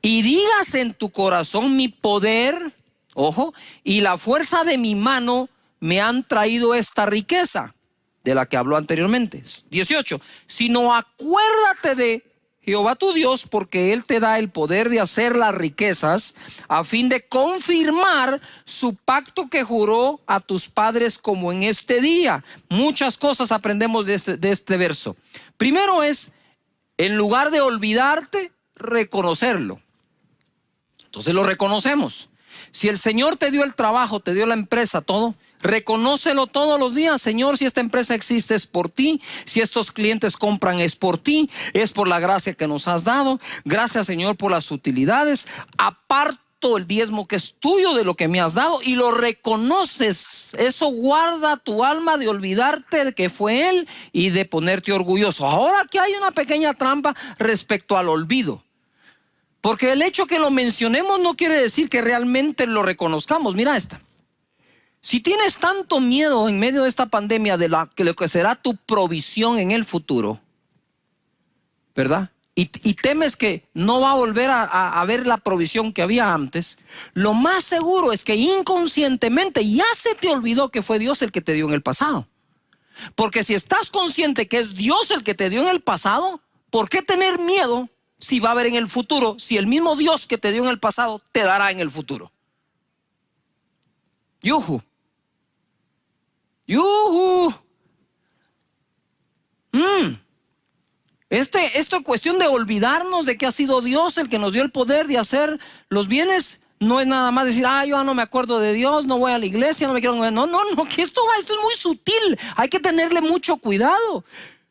Y digas en tu corazón: mi poder, ojo, y la fuerza de mi mano me han traído esta riqueza, de la que habló anteriormente. 18. Sino acuérdate de Jehová tu Dios, porque Él te da el poder de hacer las riquezas, a fin de confirmar su pacto que juró a tus padres, como en este día. Muchas cosas aprendemos de este verso. Primero es, en lugar de olvidarte, reconocerlo. Entonces lo reconocemos. Si el Señor te dio el trabajo, te dio la empresa, todo, reconócelo todos los días. Señor, si esta empresa existe es por ti, si estos clientes compran es por ti, es por la gracia que nos has dado. Gracias, Señor, por las utilidades. Aparto el diezmo que es tuyo de lo que me has dado, y lo reconoces. Eso guarda tu alma de olvidarte de que fue Él y de ponerte orgulloso. Ahora aquí hay una pequeña trampa respecto al olvido. Porque el hecho que lo mencionemos no quiere decir que realmente lo reconozcamos. Mira esta. Si tienes tanto miedo en medio de esta pandemia de lo que será tu provisión en el futuro, ¿verdad? Y temes que no va a volver a ver la provisión que había antes, lo más seguro es que inconscientemente ya se te olvidó que fue Dios el que te dio en el pasado. Porque si estás consciente que es Dios el que te dio en el pasado, ¿por qué tener miedo si va a haber en el futuro, si el mismo Dios que te dio en el pasado te dará en el futuro? Yuhu. Yuhu. Esto es cuestión de olvidarnos de que ha sido Dios el que nos dio el poder de hacer los bienes. No es nada más decir: yo no me acuerdo de Dios, no voy a la iglesia, no me quiero. No, que esto es muy sutil. Hay que tenerle mucho cuidado.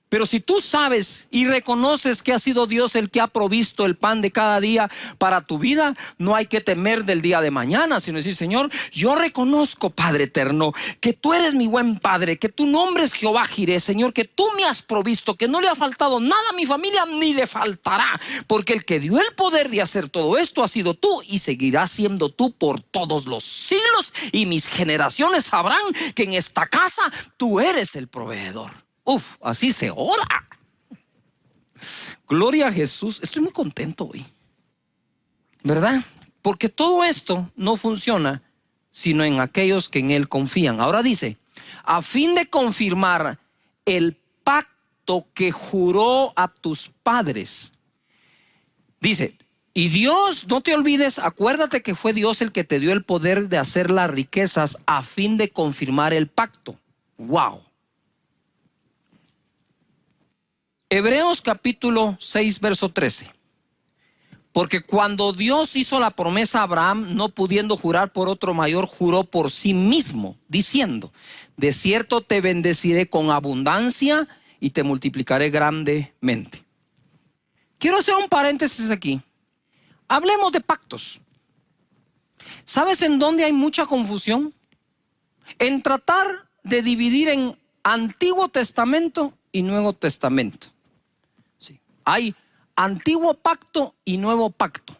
Pero si tú sabes y reconoces que ha sido Dios el que ha provisto el pan de cada día para tu vida, no hay que temer del día de mañana, sino decir: Señor, yo reconozco, Padre eterno, que tú eres mi buen Padre, que tu nombre es Jehová Jireh, Señor, que tú me has provisto, que no le ha faltado nada a mi familia ni le faltará, porque el que dio el poder de hacer todo esto ha sido tú, y seguirás siendo tú por todos los siglos, y mis generaciones sabrán que en esta casa tú eres el proveedor. Así se ora. Gloria a Jesús. Estoy muy contento hoy, ¿verdad? Porque todo esto no funciona sino en aquellos que en Él confían. Ahora dice: a fin de confirmar el pacto que juró a tus padres. Dice: y Dios, no te olvides, acuérdate que fue Dios el que te dio el poder de hacer las riquezas, a fin de confirmar el pacto. Wow. Hebreos capítulo 6 verso 13. Porque cuando Dios hizo la promesa a Abraham, no pudiendo jurar por otro mayor, juró por sí mismo, diciendo: de cierto te bendeciré con abundancia y te multiplicaré grandemente. Quiero hacer un paréntesis aquí. Hablemos de pactos. ¿Sabes en dónde hay mucha confusión? En tratar de dividir en Antiguo Testamento y Nuevo Testamento. Hay antiguo pacto y nuevo pacto,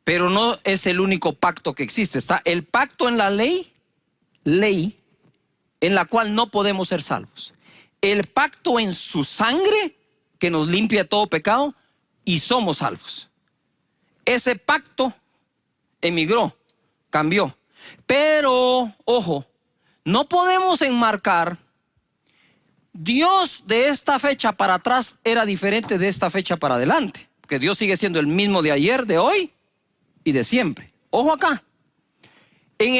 pero no es el único pacto que existe. Está el pacto en la ley en la cual no podemos ser salvos. El pacto en su sangre, que nos limpia de todo pecado y somos salvos. Ese pacto emigró, cambió. Pero, ojo, no podemos enmarcar Dios de esta fecha para atrás era diferente de esta fecha para adelante. Porque Dios sigue siendo el mismo de ayer, de hoy y de siempre. Ojo acá. En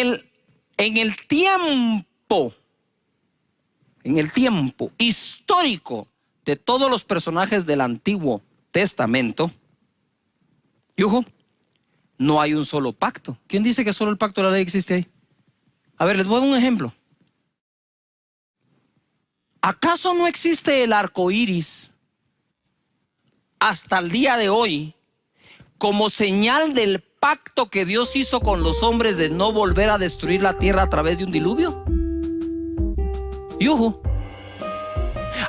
el tiempo histórico de todos los personajes del Antiguo Testamento, y ojo, no hay un solo pacto. ¿Quién dice que solo el pacto de la ley existe ahí? A ver, les voy a dar un ejemplo. ¿Acaso no existe el arco iris hasta el día de hoy como señal del pacto que Dios hizo con los hombres de no volver a destruir la tierra a través de un diluvio? Y ojo,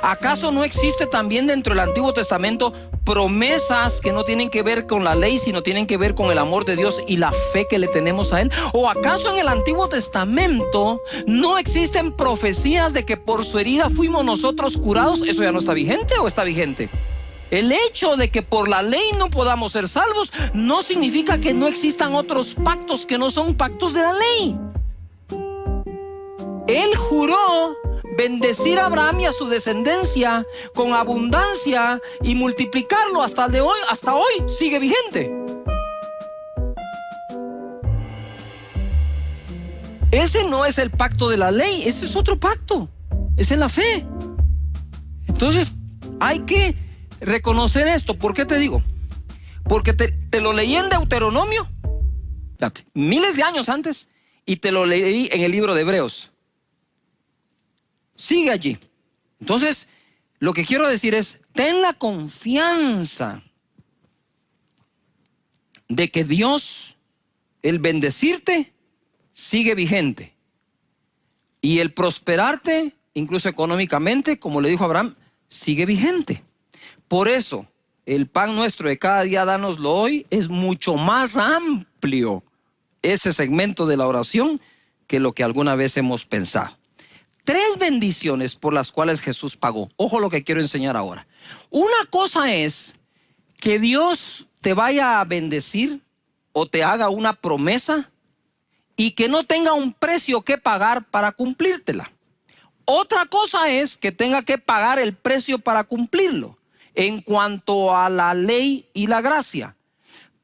¿acaso no existe también dentro del Antiguo Testamento promesas que no tienen que ver con la ley, sino tienen que ver con el amor de Dios y la fe que le tenemos a Él? ¿O acaso en el Antiguo Testamento no existen profecías de que por su herida fuimos nosotros curados? ¿Eso ya no está vigente o está vigente? El hecho de que por la ley no podamos ser salvos no significa que no existan otros pactos que no son pactos de la ley. Él juró bendecir a Abraham y a su descendencia con abundancia y multiplicarlo hasta hoy sigue vigente. Ese no es el pacto de la ley, ese es otro pacto, es en la fe. Entonces hay que reconocer esto. ¿Por qué te digo? Porque te lo leí en Deuteronomio, fíjate, miles de años antes, y te lo leí en el libro de Hebreos. Sigue allí. Entonces, lo que quiero decir es, ten la confianza de que Dios, el bendecirte, sigue vigente. Y el prosperarte, incluso económicamente, como le dijo Abraham, sigue vigente. Por eso, el pan nuestro de cada día, dánoslo hoy, es mucho más amplio ese segmento de la oración que lo que alguna vez hemos pensado. 3 bendiciones por las cuales Jesús pagó. Ojo lo que quiero enseñar ahora. Una cosa es que Dios te vaya a bendecir o te haga una promesa y que no tenga un precio que pagar para cumplírtela. Otra cosa es que tenga que pagar el precio para cumplirlo. En cuanto a la ley y la gracia,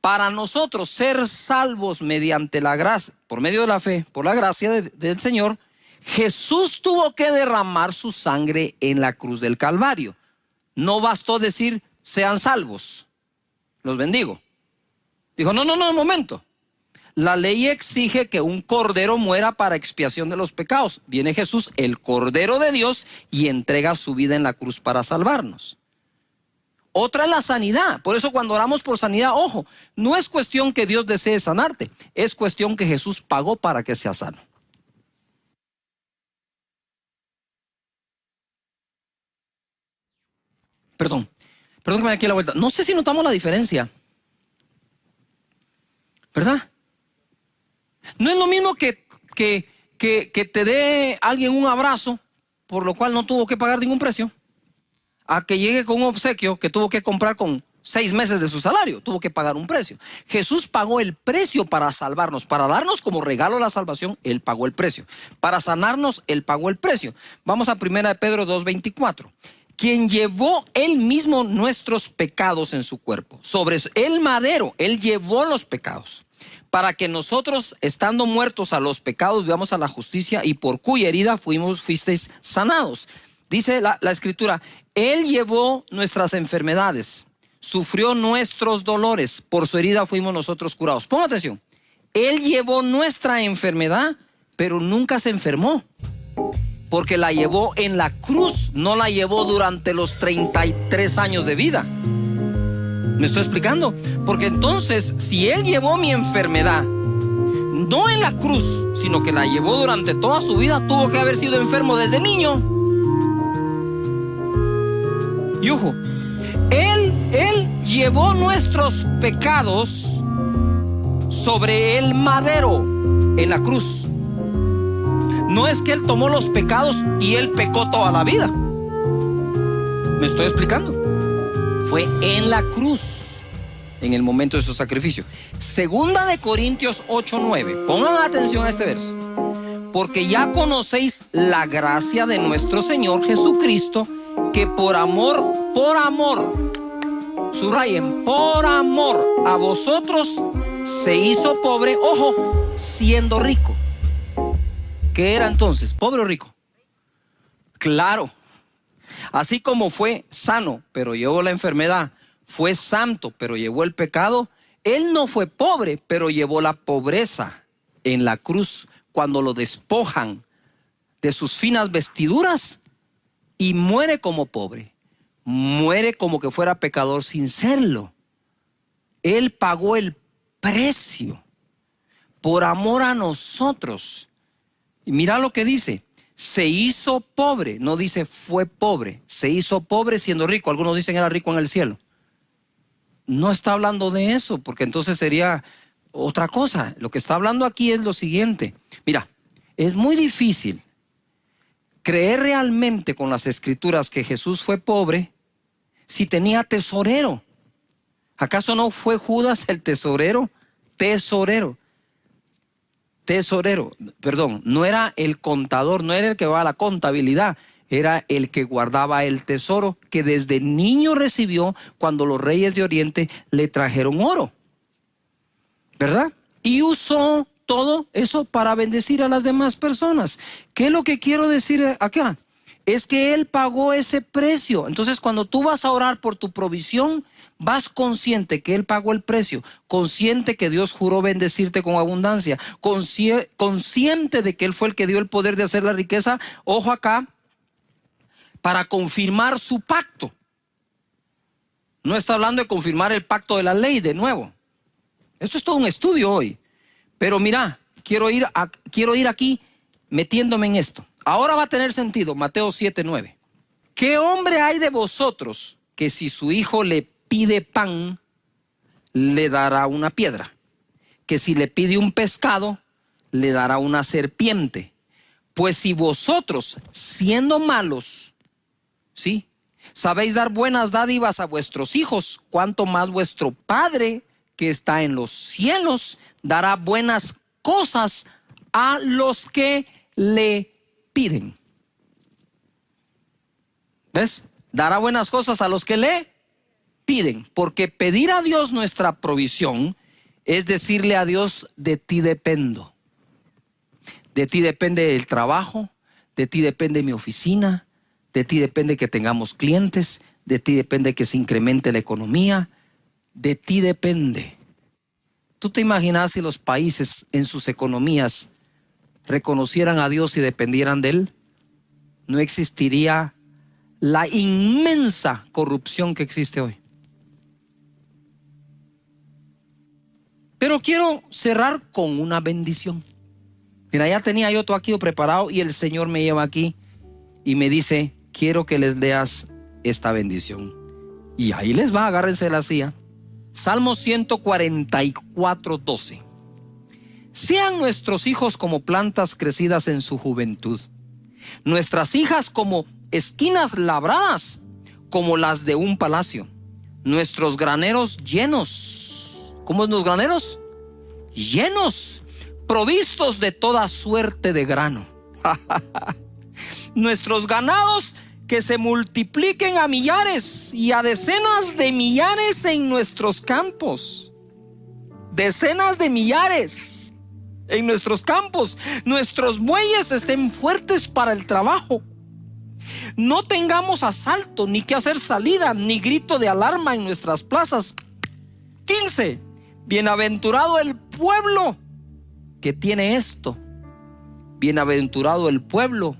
para nosotros ser salvos mediante la gracia, por medio de la fe, por la gracia del Señor, Jesús tuvo que derramar su sangre en la cruz del Calvario. No bastó decir, sean salvos, los bendigo. Dijo, no, un momento. La ley exige que un cordero muera para expiación de los pecados. Viene Jesús, el Cordero de Dios, y entrega su vida en la cruz para salvarnos. Otra es la sanidad. Por eso cuando oramos por sanidad, ojo, no es cuestión que Dios desee sanarte, es cuestión que Jesús pagó para que seas sano. Perdón que me dé aquí la vuelta. No sé si notamos la diferencia, ¿verdad? No es lo mismo que te dé alguien un abrazo, por lo cual no tuvo que pagar ningún precio, a que llegue con un obsequio que tuvo que comprar con 6 meses de su salario, tuvo que pagar un precio. Jesús pagó el precio para salvarnos, para darnos como regalo la salvación, Él pagó el precio. Para sanarnos, Él pagó el precio. Vamos a 1 Pedro 2:24. Quien llevó Él mismo nuestros pecados en su cuerpo. Sobre el madero, Él llevó los pecados, para que nosotros, estando muertos a los pecados, vivamos a la justicia, y por cuya herida fuisteis sanados. Dice la Escritura, Él llevó nuestras enfermedades, sufrió nuestros dolores, por su herida fuimos nosotros curados. Ponga atención, Él llevó nuestra enfermedad, pero nunca se enfermó, porque la llevó en la cruz, no la llevó durante los 33 años de vida. ¿Me estoy explicando? Porque entonces, si Él llevó mi enfermedad, no en la cruz, sino que la llevó durante toda su vida, tuvo que haber sido enfermo desde niño. Y ojo, Él llevó nuestros pecados sobre el madero en la cruz. No es que Él tomó los pecados y Él pecó toda la vida. ¿Me estoy explicando? Fue en la cruz, en el momento de su sacrificio. 2 Corintios 8:9. Pongan atención a este verso. porque ya conocéis la gracia de nuestro Señor Jesucristo, que por amor, subrayen, por amor a vosotros se hizo pobre, ojo, siendo rico. ¿Qué era entonces? ¿Pobre o rico? Claro. Así como fue sano, pero llevó la enfermedad, fue santo, pero llevó el pecado, Él no fue pobre, pero llevó la pobreza en la cruz cuando lo despojan de sus finas vestiduras y muere como pobre. Muere como que fuera pecador sin serlo. Él pagó el precio por amor a nosotros. Y mira lo que dice. Se hizo pobre, no dice fue pobre, se hizo pobre siendo rico. Algunos dicen era rico en el cielo. No está hablando de eso, porque entonces sería otra cosa. Lo que está hablando aquí es lo siguiente. Mira, es muy difícil creer realmente con las escrituras que Jesús fue pobre si tenía tesorero. ¿Acaso no fue Judas el tesorero? Perdón, no era el contador, no era el que va a la contabilidad, era el que guardaba el tesoro que desde niño recibió cuando los reyes de Oriente le trajeron oro, ¿verdad? Y usó todo eso para bendecir a las demás personas. ¿Qué es lo que quiero decir acá? Es que Él pagó ese precio. Entonces, cuando tú vas a orar por tu provisión, vas consciente que Él pagó el precio, consciente que Dios juró bendecirte con abundancia, consciente de que Él fue el que dio el poder de hacer la riqueza, ojo acá, para confirmar su pacto. No está hablando de confirmar el pacto de la ley de nuevo. Esto es todo un estudio hoy. Pero mira, quiero ir aquí metiéndome en esto. Ahora va a tener sentido Mateo 7:9. ¿Qué hombre hay de vosotros que si su hijo le pide pan, le dará una piedra? Que si le pide un pescado, le dará una serpiente. Pues si vosotros, siendo malos, ¿sí?, sabéis dar buenas dádivas a vuestros hijos, cuánto más vuestro Padre que está en los cielos dará buenas cosas a los que le piden. ¿Ves? Dará buenas cosas a los que le piden, porque pedir a Dios nuestra provisión es decirle a Dios: de ti dependo. De ti depende el trabajo, de ti depende mi oficina, de ti depende que tengamos clientes, de ti depende que se incremente la economía, de ti depende. ¿Tú te imaginas si los países en sus economías reconocieran a Dios y dependieran de Él? No existiría la inmensa corrupción que existe hoy. Pero quiero cerrar con una bendición. Mira, ya tenía yo todo aquí preparado y el Señor me lleva aquí y me dice: quiero que les leas esta bendición. Y ahí les va, agárrense la silla. Salmo 144:12. Sean nuestros hijos como plantas crecidas en su juventud, nuestras hijas como esquinas labradas, como las de un palacio, nuestros graneros llenos. ¿Cómo es los graneros? Llenos, provistos de toda suerte de grano. Nuestros ganados que se multipliquen a millares y a decenas de millares en nuestros campos. Decenas de millares en nuestros campos. Nuestros bueyes estén fuertes para el trabajo. No tengamos asalto, ni que hacer salida, ni grito de alarma en nuestras plazas. 15. Bienaventurado el pueblo que tiene esto. Bienaventurado el pueblo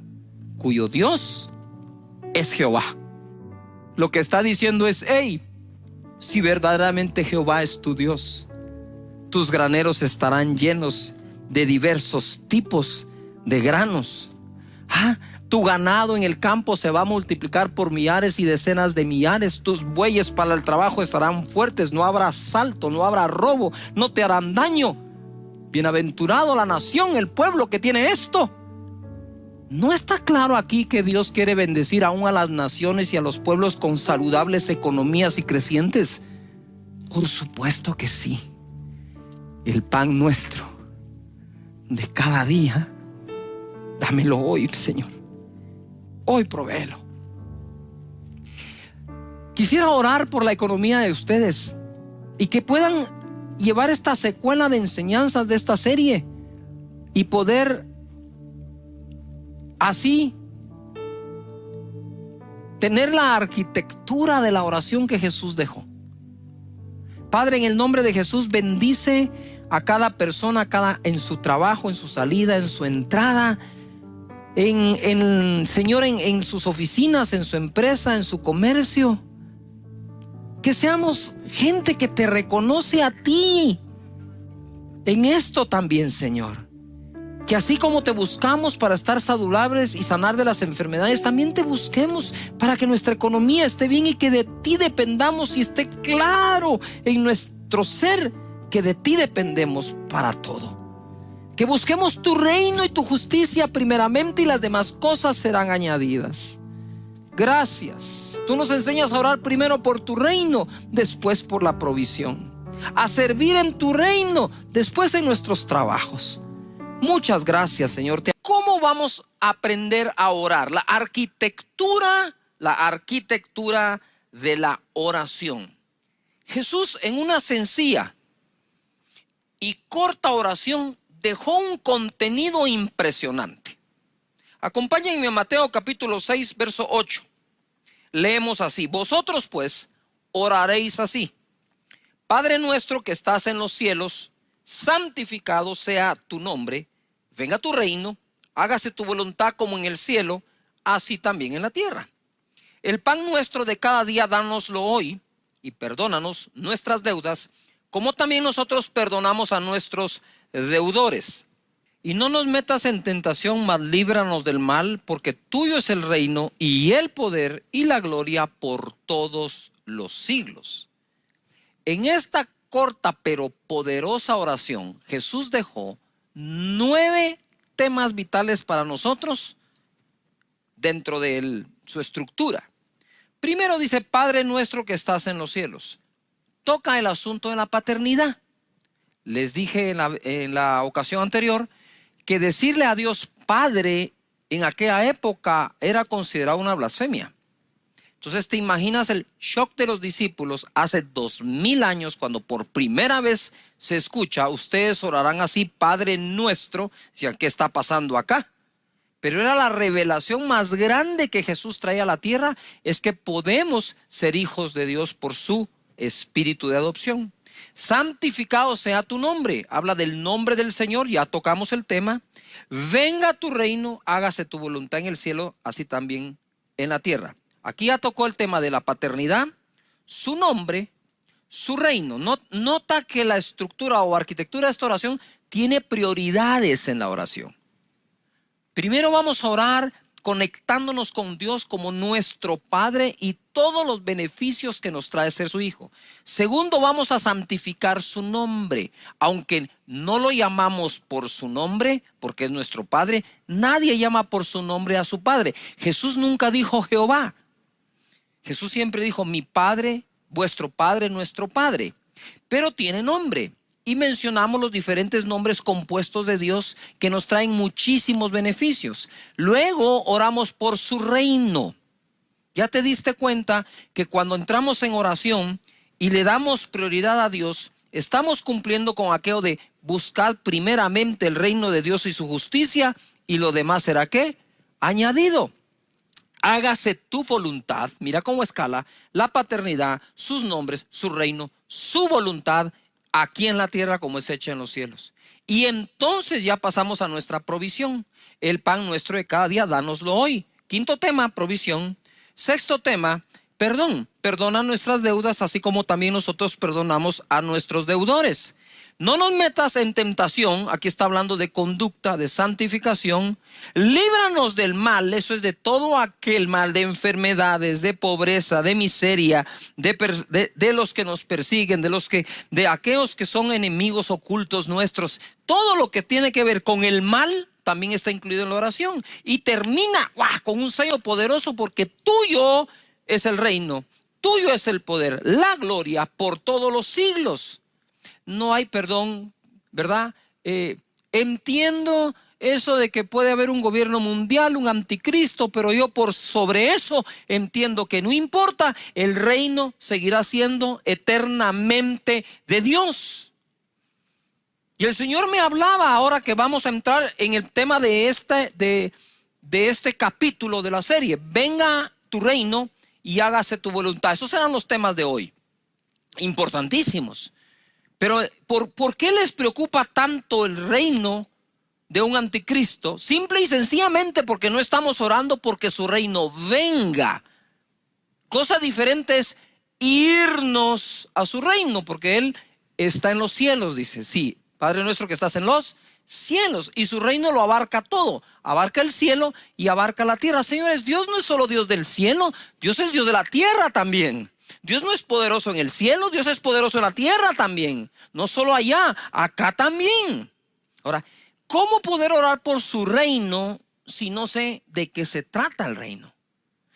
cuyo Dios es Jehová. Lo que está diciendo es: hey, si verdaderamente Jehová es tu Dios, tus graneros estarán llenos de diversos tipos de granos. Tu ganado en el campo se va a multiplicar por millares y decenas de millares. Tus bueyes para el trabajo estarán fuertes. No habrá asalto, no habrá robo, no te harán daño. Bienaventurado la nación, el pueblo que tiene esto. ¿No está claro aquí que Dios quiere bendecir aún a las naciones y a los pueblos con saludables economías y crecientes? Por supuesto que sí. El pan nuestro de cada día Dámelo hoy, Señor. Hoy provéelo. Quisiera orar por la economía de ustedes y que puedan llevar esta secuela de enseñanzas de esta serie y poder así tener la arquitectura de la oración que Jesús dejó. Padre, en el nombre de Jesús, bendice a cada persona, en su trabajo, en su salida, en su entrada, Señor, en sus oficinas, en su empresa, en su comercio. Que seamos gente que te reconoce a ti en esto también, Señor. Que así como te buscamos para estar saludables y sanar de las enfermedades, también te busquemos para que nuestra economía esté bien y que de ti dependamos y esté claro en nuestro ser que de ti dependemos para todo. Que busquemos tu reino y tu justicia primeramente y las demás cosas serán añadidas. Gracias. Tú nos enseñas a orar primero por tu reino, después por la provisión. A servir en tu reino, después en nuestros trabajos. Muchas gracias, Señor. ¿Cómo vamos a aprender a orar? La arquitectura de la oración. Jesús, en una sencilla y corta oración, dejó un contenido impresionante. Acompáñenme a Mateo capítulo 6, verso 8. Leemos así: vosotros pues oraréis así: Padre nuestro que estás en los cielos, santificado sea tu nombre, venga tu reino, hágase tu voluntad como en el cielo, así también en la tierra. El pan nuestro de cada día dánoslo hoy, y perdónanos nuestras deudas, como también nosotros perdonamos a nuestros deudores. Y no nos metas en tentación, mas líbranos del mal, porque tuyo es el reino y el poder y la gloria por todos los siglos. En esta corta pero poderosa oración, Jesús dejó 9 temas vitales para nosotros dentro de su estructura. Primero dice: Padre nuestro que estás en los cielos. Toca el asunto de la paternidad. Les dije en la ocasión anterior que decirle a Dios Padre en aquella época era considerado una blasfemia. Entonces te imaginas el shock de los discípulos hace 2000 años cuando por primera vez se escucha: ustedes orarán así, Padre nuestro. Decían, ¿qué está pasando acá? Pero era la revelación más grande que Jesús traía a la tierra, es que podemos ser hijos de Dios por su espíritu de adopción. Santificado sea tu nombre, habla del nombre del Señor, ya tocamos el tema. Venga tu reino, hágase tu voluntad en el cielo, así también en la tierra. Aquí ya tocó el tema de la paternidad, su nombre, su reino. Nota que la estructura o arquitectura de esta oración tiene prioridades en la oración. Primero vamos a orar conectándonos con Dios como nuestro Padre y todos los beneficios que nos trae ser su hijo. Segundo, vamos a santificar su nombre. Aunque no lo llamamos por su nombre, porque es nuestro Padre, nadie llama por su nombre a su Padre. Jesús nunca dijo Jehová. Jesús siempre dijo mi Padre, vuestro Padre, nuestro Padre. Pero tiene nombre. Y mencionamos los diferentes nombres compuestos de Dios que nos traen muchísimos beneficios. Luego oramos por su reino. Ya te diste cuenta que cuando entramos en oración y le damos prioridad a Dios, estamos cumpliendo con aquello de buscar primeramente el reino de Dios y su justicia, y lo demás será ¿qué? Añadido. Hágase tu voluntad. Mira cómo escala la paternidad, sus nombres, su reino, su voluntad, aquí en la tierra como es hecha en los cielos. Y entonces ya pasamos a nuestra provisión. El pan nuestro de cada día, dánoslo hoy. Quinto tema, provisión. Sexto tema, perdón. Perdona nuestras deudas, así como también nosotros perdonamos a nuestros deudores. No nos metas en tentación. Aquí está hablando de conducta, de santificación. Líbranos del mal, eso es de todo aquel mal, de enfermedades, de pobreza, de miseria, de los que nos persiguen, de aquellos que son enemigos ocultos nuestros. Todo lo que tiene que ver con el mal también está incluido en la oración. Y termina con un sello poderoso, porque tuyo es el reino, tuyo es el poder, la gloria por todos los siglos. No hay perdón, ¿verdad? Entiendo eso de que puede haber un gobierno mundial, un anticristo, pero yo por sobre eso entiendo que no importa, el reino seguirá siendo eternamente de Dios. Y el Señor me hablaba, ahora que vamos a entrar en el tema de este capítulo de la serie: venga tu reino y hágase tu voluntad. Esos serán los temas de hoy, importantísimos. Pero ¿por qué les preocupa tanto el reino de un anticristo? Simple y sencillamente porque no estamos orando porque su reino venga. Cosa diferente es irnos a su reino, porque Él está en los cielos, dice. Sí, Padre nuestro que estás en los cielos, y su reino lo abarca todo, abarca el cielo y abarca la tierra. Señores, Dios no es solo Dios del cielo, Dios es Dios de la tierra también. Dios no es poderoso en el cielo, Dios es poderoso en la tierra también. No solo allá, acá también. Ahora, ¿cómo poder orar por su reino si no sé de qué se trata el reino?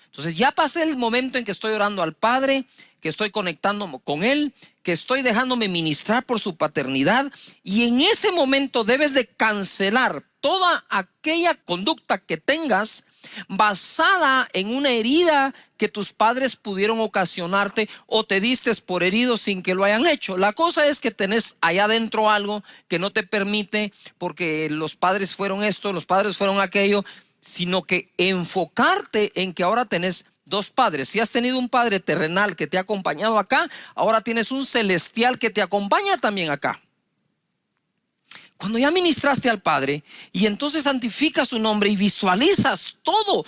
Entonces ya pasé el momento en que estoy orando al Padre, que estoy conectándome con Él, que estoy dejándome ministrar por su paternidad, y en ese momento debes de cancelar toda aquella conducta que tengas basada en una herida que tus padres pudieron ocasionarte, o te diste por herido sin que lo hayan hecho. La cosa es que tenés allá adentro algo que no te permite, porque los padres fueron esto, los padres fueron aquello, sino que enfocarte en que ahora tenés dos padres. Si has tenido un padre terrenal que te ha acompañado acá, ahora tienes un celestial que te acompaña también acá. Cuando ya ministraste al Padre y entonces santificas su nombre y visualizas todo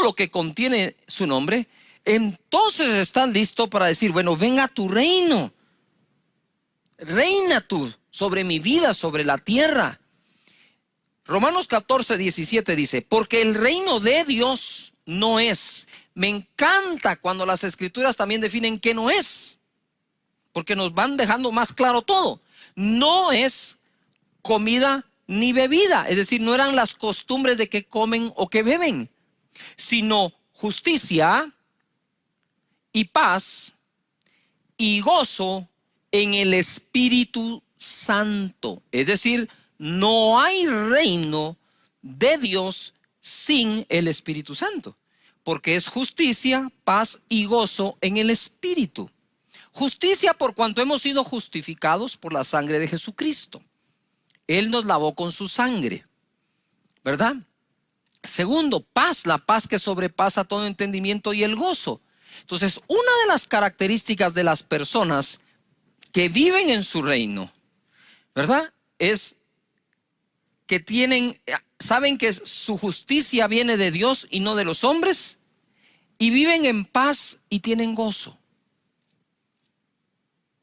lo que contiene su nombre, entonces estás listo para decir: bueno, venga tu reino, reina tú sobre mi vida, sobre la tierra. Romanos 14:17 dice: porque el reino de Dios no es. Me encanta cuando las escrituras también definen qué no es, porque nos van dejando más claro todo. No es comida ni bebida, es decir, no eran las costumbres de que comen o que beben, sino justicia y paz y gozo en el Espíritu Santo. Es decir, no hay reino de Dios sin el Espíritu Santo, porque es justicia, paz y gozo en el Espíritu. Justicia por cuanto hemos sido justificados por la sangre de Jesucristo. Él nos lavó con su sangre, ¿verdad? Segundo, paz, la paz que sobrepasa todo entendimiento, y el gozo. Entonces, una de las características de las personas que viven en su reino, ¿verdad?, es que saben que su justicia viene de Dios y no de los hombres, y viven en paz y tienen gozo.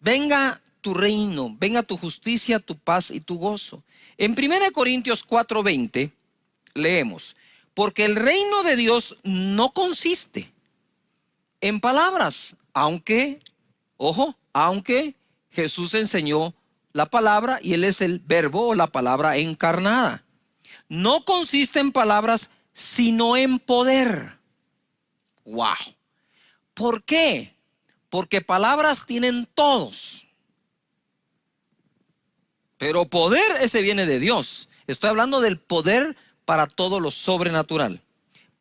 Venga tu reino, venga tu justicia, tu paz y tu gozo. En 1 Corintios 4:20 leemos: porque el reino de Dios no consiste en palabras, aunque Jesús enseñó la palabra y Él es el verbo o la palabra encarnada. No consiste en palabras, sino en poder. ¡Wow! ¿Por qué? Porque palabras tienen todos, pero poder, ese viene de Dios. Estoy hablando del poder para todo lo sobrenatural.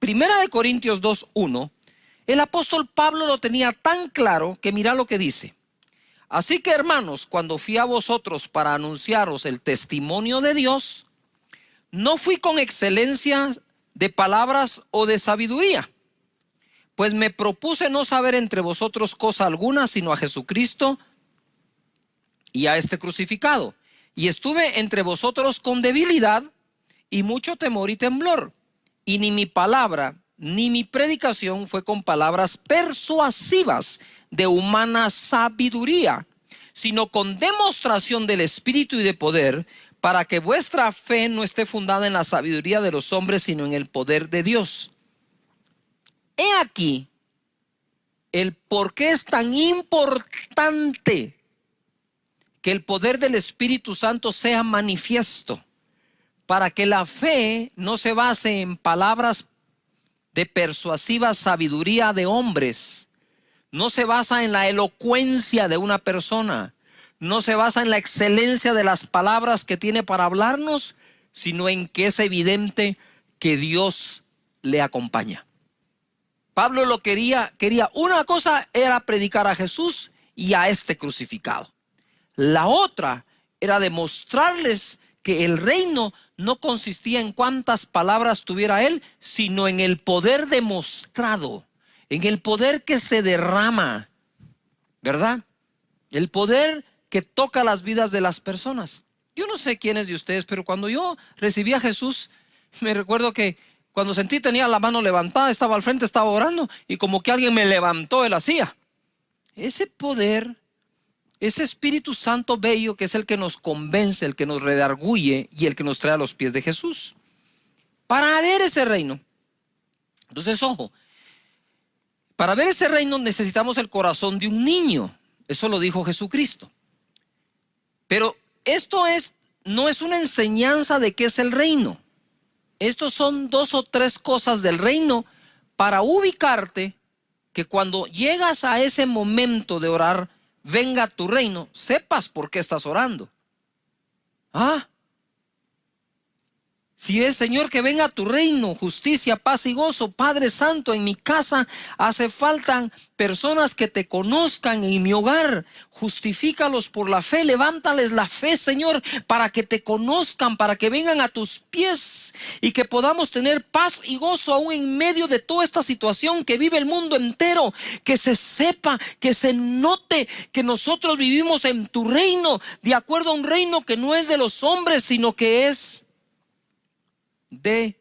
1 Corintios 2:1, el apóstol Pablo lo tenía tan claro que mira lo que dice: así que, hermanos, cuando fui a vosotros para anunciaros el testimonio de Dios, no fui con excelencia de palabras o de sabiduría, pues me propuse no saber entre vosotros cosa alguna, sino a Jesucristo y a este crucificado. Y estuve entre vosotros con debilidad y mucho temor y temblor. Y ni mi palabra ni mi predicación fue con palabras persuasivas de humana sabiduría, sino con demostración del Espíritu y de poder, para que vuestra fe no esté fundada en la sabiduría de los hombres, sino en el poder de Dios. He aquí el por qué es tan importante que el poder del Espíritu Santo sea manifiesto, para que la fe no se base en palabras de persuasiva sabiduría de hombres, no se basa en la elocuencia de una persona, no se basa en la excelencia de las palabras que tiene para hablarnos, sino en que es evidente que Dios le acompaña. Pablo lo quería una cosa era predicar a Jesús y a este crucificado. La otra era demostrarles que el reino no consistía en cuántas palabras tuviera él, sino en el poder demostrado, en el poder que se derrama, ¿verdad? El poder que toca las vidas de las personas. Yo no sé quiénes de ustedes, pero cuando yo recibí a Jesús, me recuerdo que cuando sentí tenía la mano levantada, estaba al frente, estaba orando y como que alguien me levantó, él hacía. Ese poder, ese Espíritu Santo bello que es el que nos convence, el que nos redarguye y el que nos trae a los pies de Jesús. Para ver ese reino. Entonces, ojo, para ver ese reino necesitamos el corazón de un niño. Eso lo dijo Jesucristo. Pero esto no es una enseñanza de qué es el reino. Estos son 2 o 3 cosas del reino para ubicarte que cuando llegas a ese momento de orar, venga tu reino, sepas por qué estás orando. Si es, Señor, que venga tu reino, justicia, paz y gozo, Padre Santo, en mi casa hace falta personas que te conozcan en mi hogar. Justifícalos por la fe, levántales la fe, Señor, para que te conozcan, para que vengan a tus pies y que podamos tener paz y gozo aún en medio de toda esta situación que vive el mundo entero. Que se sepa, que se note que nosotros vivimos en tu reino, de acuerdo a un reino que no es de los hombres, sino que es de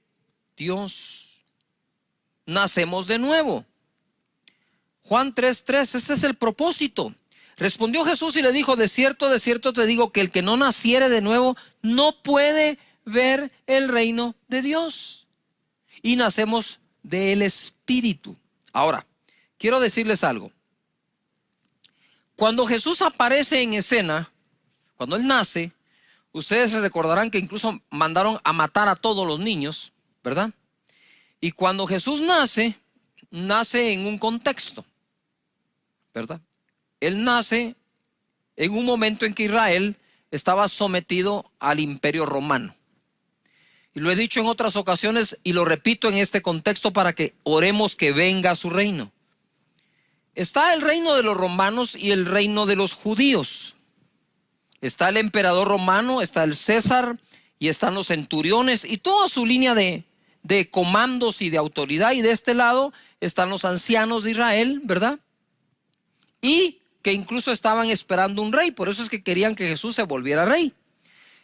Dios. Nacemos de nuevo. Juan 3:3, ese es el propósito. Respondió Jesús y le dijo: de cierto te digo que el que no naciere de nuevo no puede ver el reino de Dios. Y nacemos del Espíritu. Ahora, quiero decirles algo. Cuando Jesús aparece en escena, cuando Él nace, ustedes se recordarán que incluso mandaron a matar a todos los niños, ¿verdad? Y cuando Jesús nace en un contexto, ¿verdad? Él nace en un momento en que Israel estaba sometido al imperio romano. Y lo he dicho en otras ocasiones y lo repito en este contexto para que oremos que venga su reino. Está el reino de los romanos y el reino de los judíos. Está el emperador romano, está el César y están los centuriones y toda su línea de comandos y de autoridad. Y de este lado están los ancianos de Israel, ¿verdad? Y que incluso estaban esperando un rey. Por eso es que querían que Jesús se volviera rey.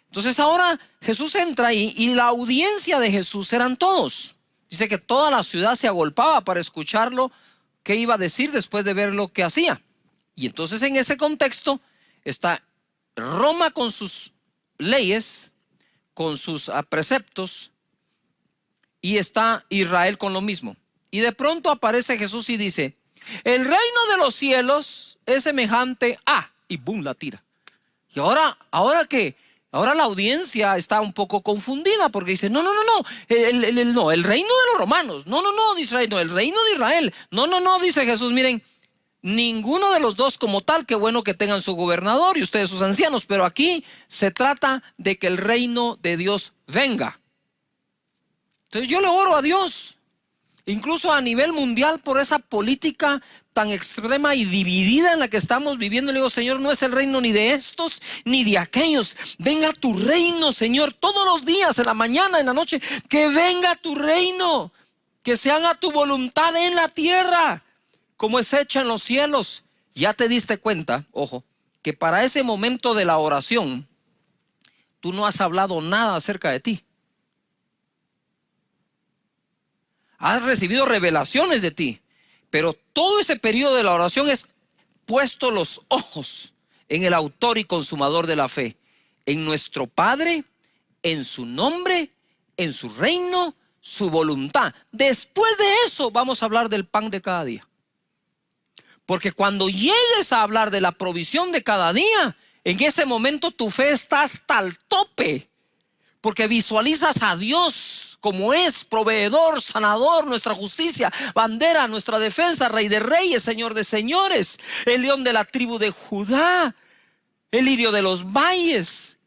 Entonces ahora Jesús entra ahí y la audiencia de Jesús eran todos. Dice que toda la ciudad se agolpaba para escucharlo, qué iba a decir después de ver lo que hacía. Y entonces en ese contexto está Roma con sus leyes, con sus preceptos, y está Israel con lo mismo. Y de pronto aparece Jesús y dice: el reino de los cielos es semejante a, y boom, la tira. Y ahora ¿qué? Ahora la audiencia está un poco confundida porque dice: no, el reino de los romanos, no, dice Israel, no, el reino de Israel, no, dice Jesús, miren, ninguno de los dos como tal, qué bueno que tengan su gobernador y ustedes sus ancianos, pero aquí se trata de que el reino de Dios venga. Entonces yo le oro a Dios, incluso a nivel mundial, por esa política tan extrema y dividida en la que estamos viviendo. Le digo: Señor, no es el reino ni de estos ni de aquellos. Venga tu reino, Señor, todos los días, en la mañana, en la noche, que venga tu reino, que se haga tu voluntad en la tierra como es hecha en los cielos. Ya te diste cuenta, ojo, que para ese momento de la oración tú no has hablado nada acerca de ti. Has recibido revelaciones de ti, pero todo ese periodo de la oración es puesto los ojos en el autor y consumador de la fe, en nuestro Padre, en su nombre, en su reino, su voluntad. Después de eso vamos a hablar del pan de cada día. Porque cuando llegues a hablar de la provisión de cada día, en ese momento tu fe está hasta el tope, porque visualizas a Dios como es proveedor, sanador, nuestra justicia, bandera, nuestra defensa, Rey de reyes, Señor de señores, el león de la tribu de Judá, el lirio de los valles.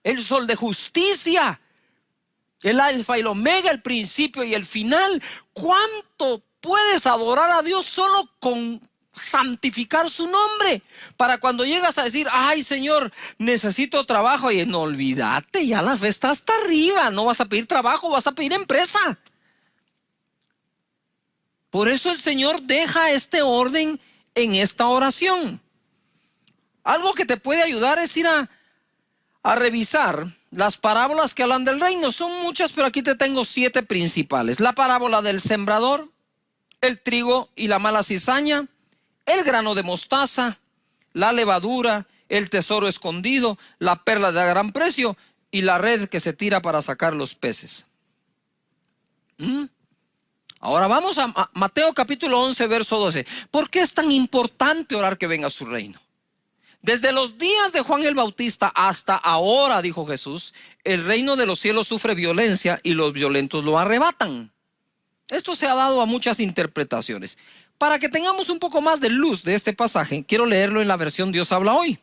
el sol de justicia, el alfa y el omega, el principio y el final. ¿Cuánto puedes adorar a Dios solo con santificar su nombre? Para cuando llegas a decir, ay Señor, necesito trabajo, y no, olvídate, ya la fe está hasta arriba. No vas a pedir trabajo, vas a pedir empresa. Por eso el Señor deja este orden en esta oración. Algo que te puede ayudar es ir a revisar las parábolas que hablan del reino. Son muchas, pero aquí te tengo 7 principales. La parábola del sembrador, el trigo y la mala cizaña, el grano de mostaza, la levadura, el tesoro escondido, la perla de gran precio y la red que se tira para sacar los peces. Ahora vamos a Mateo capítulo 11, verso 12. ¿Por qué es tan importante orar que venga su reino? Desde los días de Juan el Bautista hasta ahora, dijo Jesús, el reino de los cielos sufre violencia y los violentos lo arrebatan. Esto se ha dado a muchas interpretaciones. Para que tengamos un poco más de luz de este pasaje, quiero leerlo en la versión Dios habla hoy.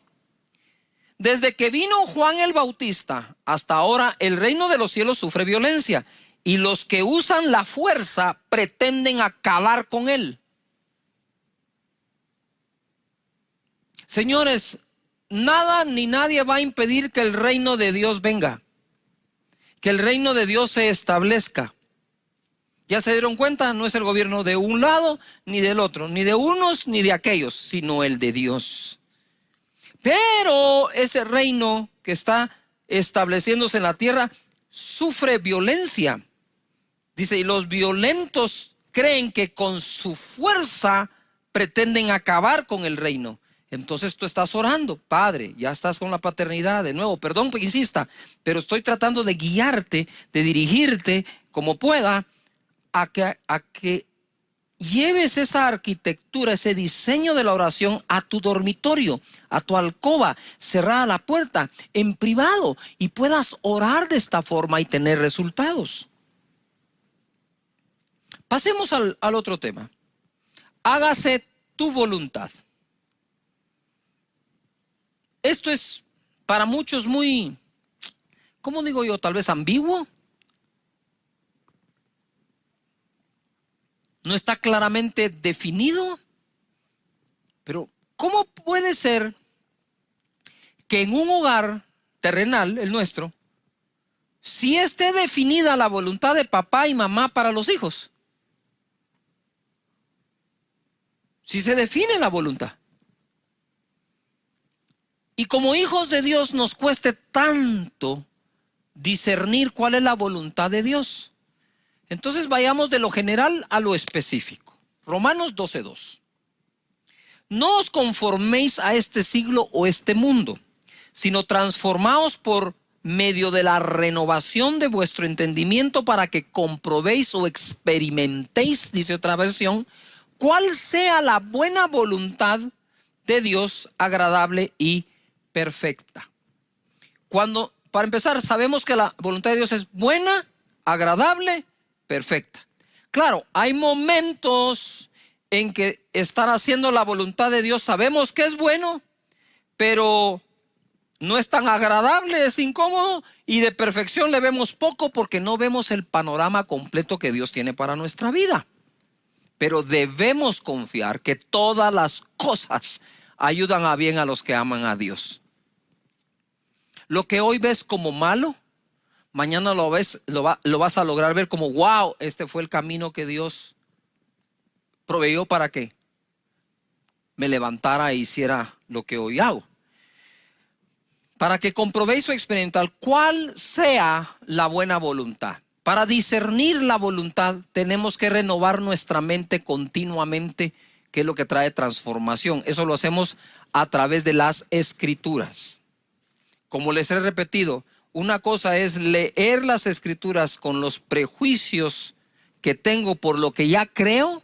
Desde que vino Juan el Bautista hasta ahora, el reino de los cielos sufre violencia y los que usan la fuerza pretenden acabar con él. Señores, nada ni nadie va a impedir que el reino de Dios venga, que el reino de Dios se establezca. Ya se dieron cuenta, no es el gobierno de un lado ni del otro, ni de unos ni de aquellos, sino el de Dios. Pero ese reino que está estableciéndose en la tierra sufre violencia. Dice, y los violentos creen que con su fuerza pretenden acabar con el reino. Entonces tú estás orando, Padre, ya estás con la paternidad de nuevo. Perdón que insista, pero estoy tratando de guiarte, de dirigirte como pueda a que lleves esa arquitectura, ese diseño de la oración a tu dormitorio, a tu alcoba, cerrada la puerta, en privado, y puedas orar de esta forma y tener resultados. Pasemos al otro tema. Hágase tu voluntad. Esto es para muchos muy, ¿cómo digo yo? Tal vez ambiguo. No está claramente definido. Pero ¿cómo puede ser que en un hogar terrenal, el nuestro, sí esté definida la voluntad de papá y mamá para los hijos? Sí se define la voluntad. Y como hijos de Dios nos cueste tanto discernir cuál es la voluntad de Dios. Entonces vayamos de lo general a lo específico. Romanos 12:2. No os conforméis a este siglo o este mundo, sino transformaos por medio de la renovación de vuestro entendimiento para que comprobéis o experimentéis, dice otra versión, cuál sea la buena voluntad de Dios, agradable y perfecta. Para empezar, sabemos que la voluntad de Dios es buena, agradable, perfecta. Claro, hay momentos en que estar haciendo la voluntad de Dios sabemos que es bueno, pero no es tan agradable, es incómodo, y de perfección le vemos poco porque no vemos el panorama completo que Dios tiene para nuestra vida. Pero debemos confiar que todas las cosas ayudan a bien a los que aman a Dios. Lo que hoy ves como malo, mañana lo vas a lograr ver como wow, este fue el camino que Dios proveyó para que me levantara e hiciera lo que hoy hago. Para que comprobéis o experimentar cuál sea la buena voluntad. Para discernir la voluntad tenemos que renovar nuestra mente continuamente, que es lo que trae transformación. Eso lo hacemos a través de las escrituras. Como les he repetido, una cosa es leer las escrituras con los prejuicios que tengo por lo que ya creo,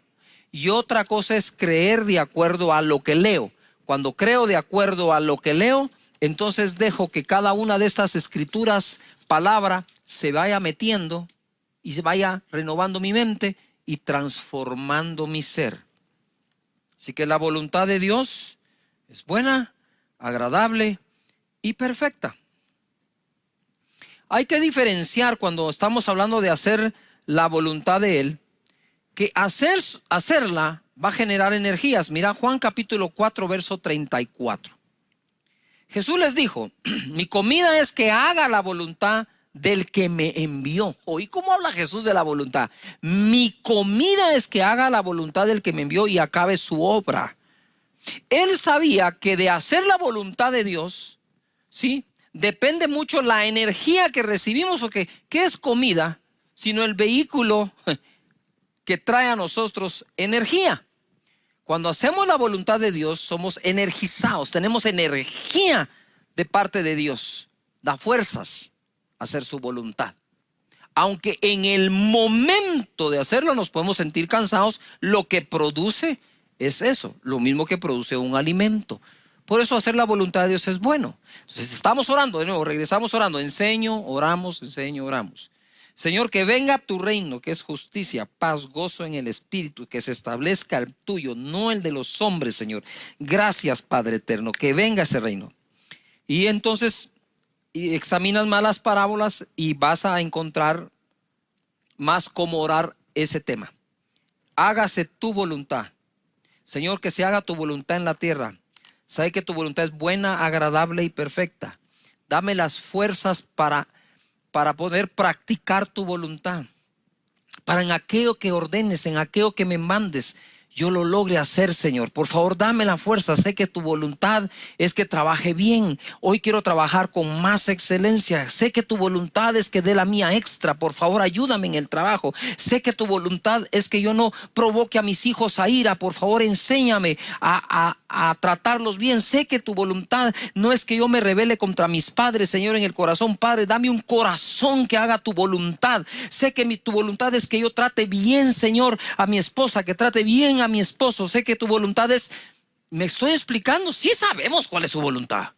y otra cosa es creer de acuerdo a lo que leo. Cuando creo de acuerdo a lo que leo, entonces dejo que cada una de estas escrituras, palabra, se vaya metiendo y se vaya renovando mi mente y transformando mi ser. Así que la voluntad de Dios es buena, agradable y perfecta. hay que diferenciar cuando estamos hablando de hacer la voluntad de Él, que hacerla va a generar energías. Mira Juan capítulo 4, verso 34. Jesús les dijo: mi comida es que haga la voluntad del que me envió. ¿Oí cómo habla Jesús de la voluntad? Mi comida es que haga la voluntad del que me envió y acabe su obra. Él sabía que de hacer la voluntad de Dios, ¿sí?, depende mucho la energía que recibimos, porque ¿qué es comida? Sino el vehículo que trae a nosotros energía. Cuando hacemos la voluntad de Dios, somos energizados, tenemos energía de parte de Dios, da fuerzas a hacer su voluntad. Aunque en el momento de hacerlo nos podemos sentir cansados, lo que produce es eso, lo mismo que produce un alimento. Por eso hacer la voluntad de Dios es bueno. Entonces estamos orando de nuevo, regresamos orando, enseño, oramos. Señor, que venga tu reino, que es justicia, paz, gozo en el Espíritu, que se establezca el tuyo, no el de los hombres, Señor. Gracias, Padre eterno, que venga ese reino. Y entonces examinas más las parábolas y vas a encontrar más cómo orar ese tema. Hágase tu voluntad. Señor, que se haga tu voluntad en la tierra. Sabe que tu voluntad es buena, agradable y perfecta. Dame las fuerzas para poder practicar tu voluntad. Para en aquello que ordenes, en aquello que me mandes, yo lo logre hacer, Señor. Por favor, dame la fuerza. Sé que tu voluntad es que trabaje bien. Hoy quiero trabajar con más excelencia. Sé que tu voluntad es que dé la mía extra. Por favor, ayúdame en el trabajo. Sé que tu voluntad es que yo no provoque a mis hijos a ira. Por favor, enséñame a tratarlos bien. Sé que tu voluntad no es que yo me rebele contra mis padres, Señor, en el corazón. Padre, dame un corazón que haga tu voluntad. Sé que tu voluntad es que yo trate bien, Señor, a mi esposa, que trate bien a mi esposo. Sé que tu voluntad es... ¿Me estoy explicando? Sí sabemos cuál es su voluntad,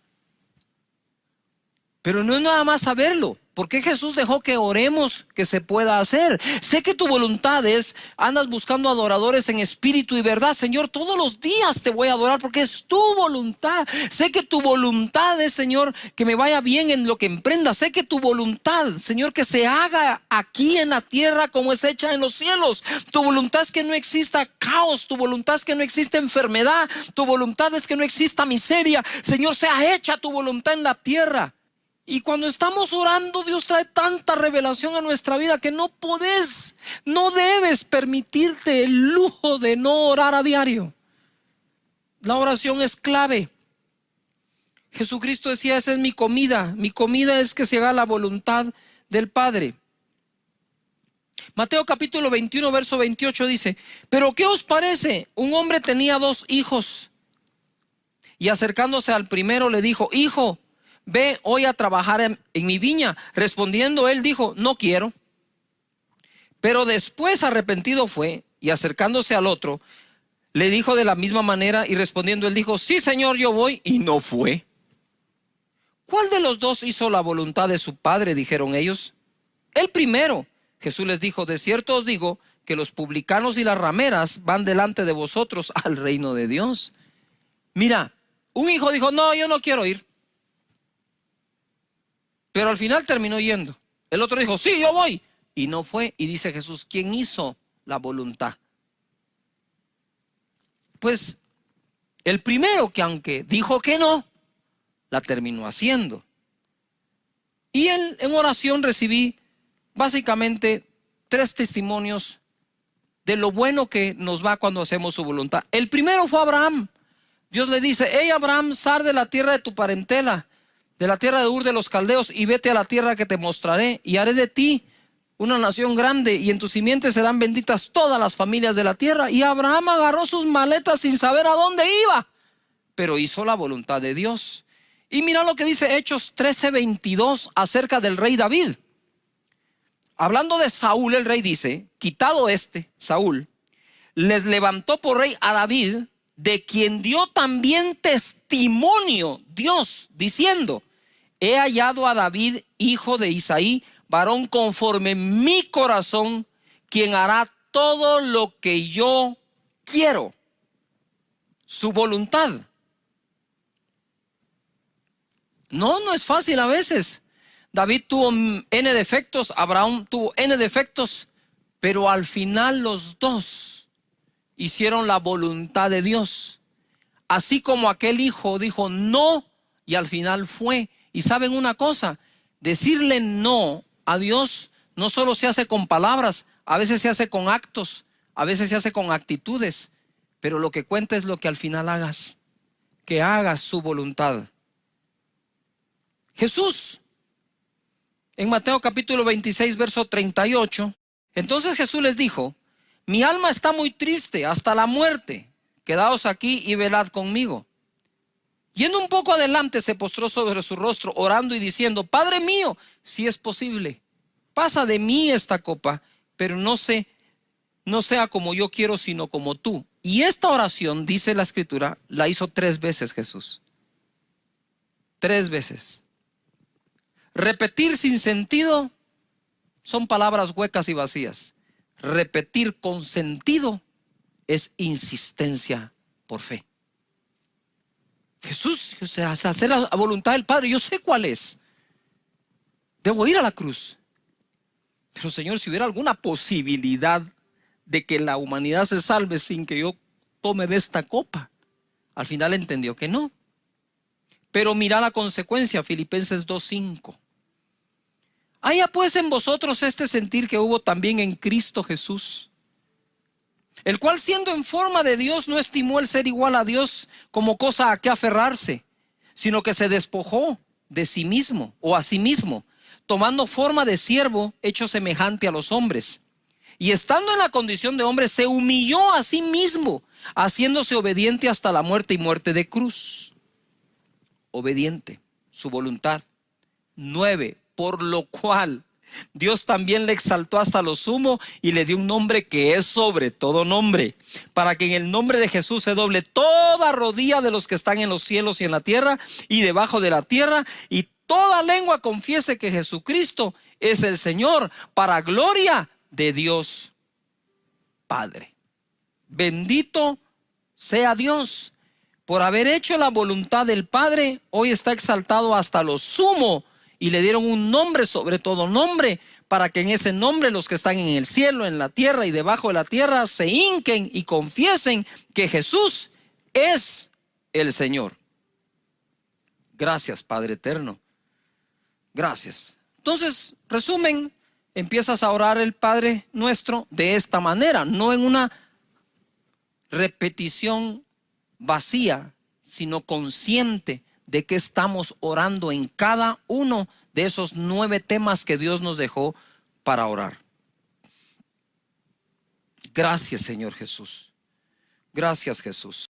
pero no es nada más saberlo. ¿Por qué Jesús dejó que oremos que se pueda hacer? Sé que tu voluntad es, andas buscando adoradores en espíritu y verdad. Señor, todos los días te voy a adorar porque es tu voluntad. Sé que tu voluntad es, Señor, que me vaya bien en lo que emprenda. Sé que tu voluntad, Señor, que se haga aquí en la tierra como es hecha en los cielos. Tu voluntad es que no exista caos. Tu voluntad es que no exista enfermedad. Tu voluntad es que no exista miseria. Señor, sea hecha tu voluntad en la tierra. Y cuando estamos orando, Dios trae tanta revelación a nuestra vida que no debes permitirte el lujo de no orar a diario. La oración es clave. Jesucristo decía: esa es mi comida es que se haga la voluntad del Padre. Mateo capítulo 21, verso 28 dice: pero ¿qué os parece? Un hombre tenía 2 hijos, y acercándose al primero le dijo: hijo, ve hoy a trabajar en mi viña. Respondiendo él dijo: no quiero. Pero después arrepentido fue, y acercándose al otro le dijo de la misma manera, y respondiendo él dijo: sí, Señor, yo voy, y no fue. ¿Cuál de los 2 hizo la voluntad de su padre?, dijeron ellos. El primero. Jesús les dijo: de cierto os digo que los publicanos y las rameras van delante de vosotros al reino de Dios. Mira, un hijo dijo: no, yo no quiero ir. Pero al final terminó yendo. El otro dijo: sí, yo voy, y no fue. Y dice Jesús: ¿quién hizo la voluntad? Pues el primero, que aunque dijo que no, la terminó haciendo. Y en oración recibí básicamente 3 testimonios de lo bueno que nos va cuando hacemos su voluntad. El primero fue Abraham. Dios le dice: hey Abraham, sal de la tierra de tu parentela, de la tierra de Ur de los Caldeos, y vete a la tierra que te mostraré, y haré de ti una nación grande, y en tus simientes serán benditas todas las familias de la tierra. Y Abraham agarró sus maletas sin saber a dónde iba, pero hizo la voluntad de Dios. Y mira lo que dice Hechos 13:22 acerca del rey David. Hablando de Saúl, el rey dice: quitado Saúl, les levantó por rey a David, de quien dio también testimonio Dios, diciendo: he hallado a David, hijo de Isaí, varón conforme mi corazón, quien hará todo lo que yo quiero. Su voluntad. No es fácil a veces. David tuvo N defectos, Abraham tuvo N defectos, pero al final los dos hicieron la voluntad de Dios. Así como aquel hijo dijo no y al final fue. Y saben una cosa, decirle no a Dios no solo se hace con palabras, a veces se hace con actos, a veces se hace con actitudes, pero lo que cuenta es lo que al final hagas, que hagas su voluntad. Jesús, en Mateo capítulo 26, verso 38, entonces Jesús les dijo: mi alma está muy triste hasta la muerte, quedaos aquí y velad conmigo. Yendo un poco adelante, se postró sobre su rostro, orando y diciendo: Padre mío, si es posible, pasa de mí esta copa, pero no sea como yo quiero, sino como tú. Y esta oración, dice la Escritura, la hizo 3 veces Jesús. 3 veces. Repetir sin sentido son palabras huecas y vacías. Repetir con sentido es insistencia por fe. Jesús, o sea, hacer la voluntad del Padre, yo sé cuál es. Debo ir a la cruz. Pero Señor, si hubiera alguna posibilidad de que la humanidad se salve sin que yo tome de esta copa, al final entendió que no. Pero mira la consecuencia, Filipenses 2:5. Haya pues en vosotros este sentir que hubo también en Cristo Jesús, el cual siendo en forma de Dios no estimó el ser igual a Dios como cosa a que aferrarse, sino que se despojó de sí mismo o a sí mismo, tomando forma de siervo, hecho semejante a los hombres. Y estando en la condición de hombre, se humilló a sí mismo, haciéndose obediente hasta la muerte y muerte de cruz. Obediente, su voluntad. 9, por lo cual Dios también le exaltó hasta lo sumo y le dio un nombre que es sobre todo nombre, para que en el nombre de Jesús se doble toda rodilla de los que están en los cielos y en la tierra y debajo de la tierra, y toda lengua confiese que Jesucristo es el Señor, para gloria de Dios Padre. Bendito sea Dios por haber hecho la voluntad del Padre. Hoy está exaltado hasta lo sumo y le dieron un nombre sobre todo nombre, para que en ese nombre los que están en el cielo, en la tierra y debajo de la tierra se hinquen y confiesen que Jesús es el Señor. Gracias, Padre eterno. Gracias. Entonces, resumen, empiezas a orar el Padre Nuestro de esta manera, no en una repetición vacía, sino consciente de que estamos orando en cada uno de esos 9 temas que Dios nos dejó para orar. Gracias, Señor Jesús. Gracias, Jesús.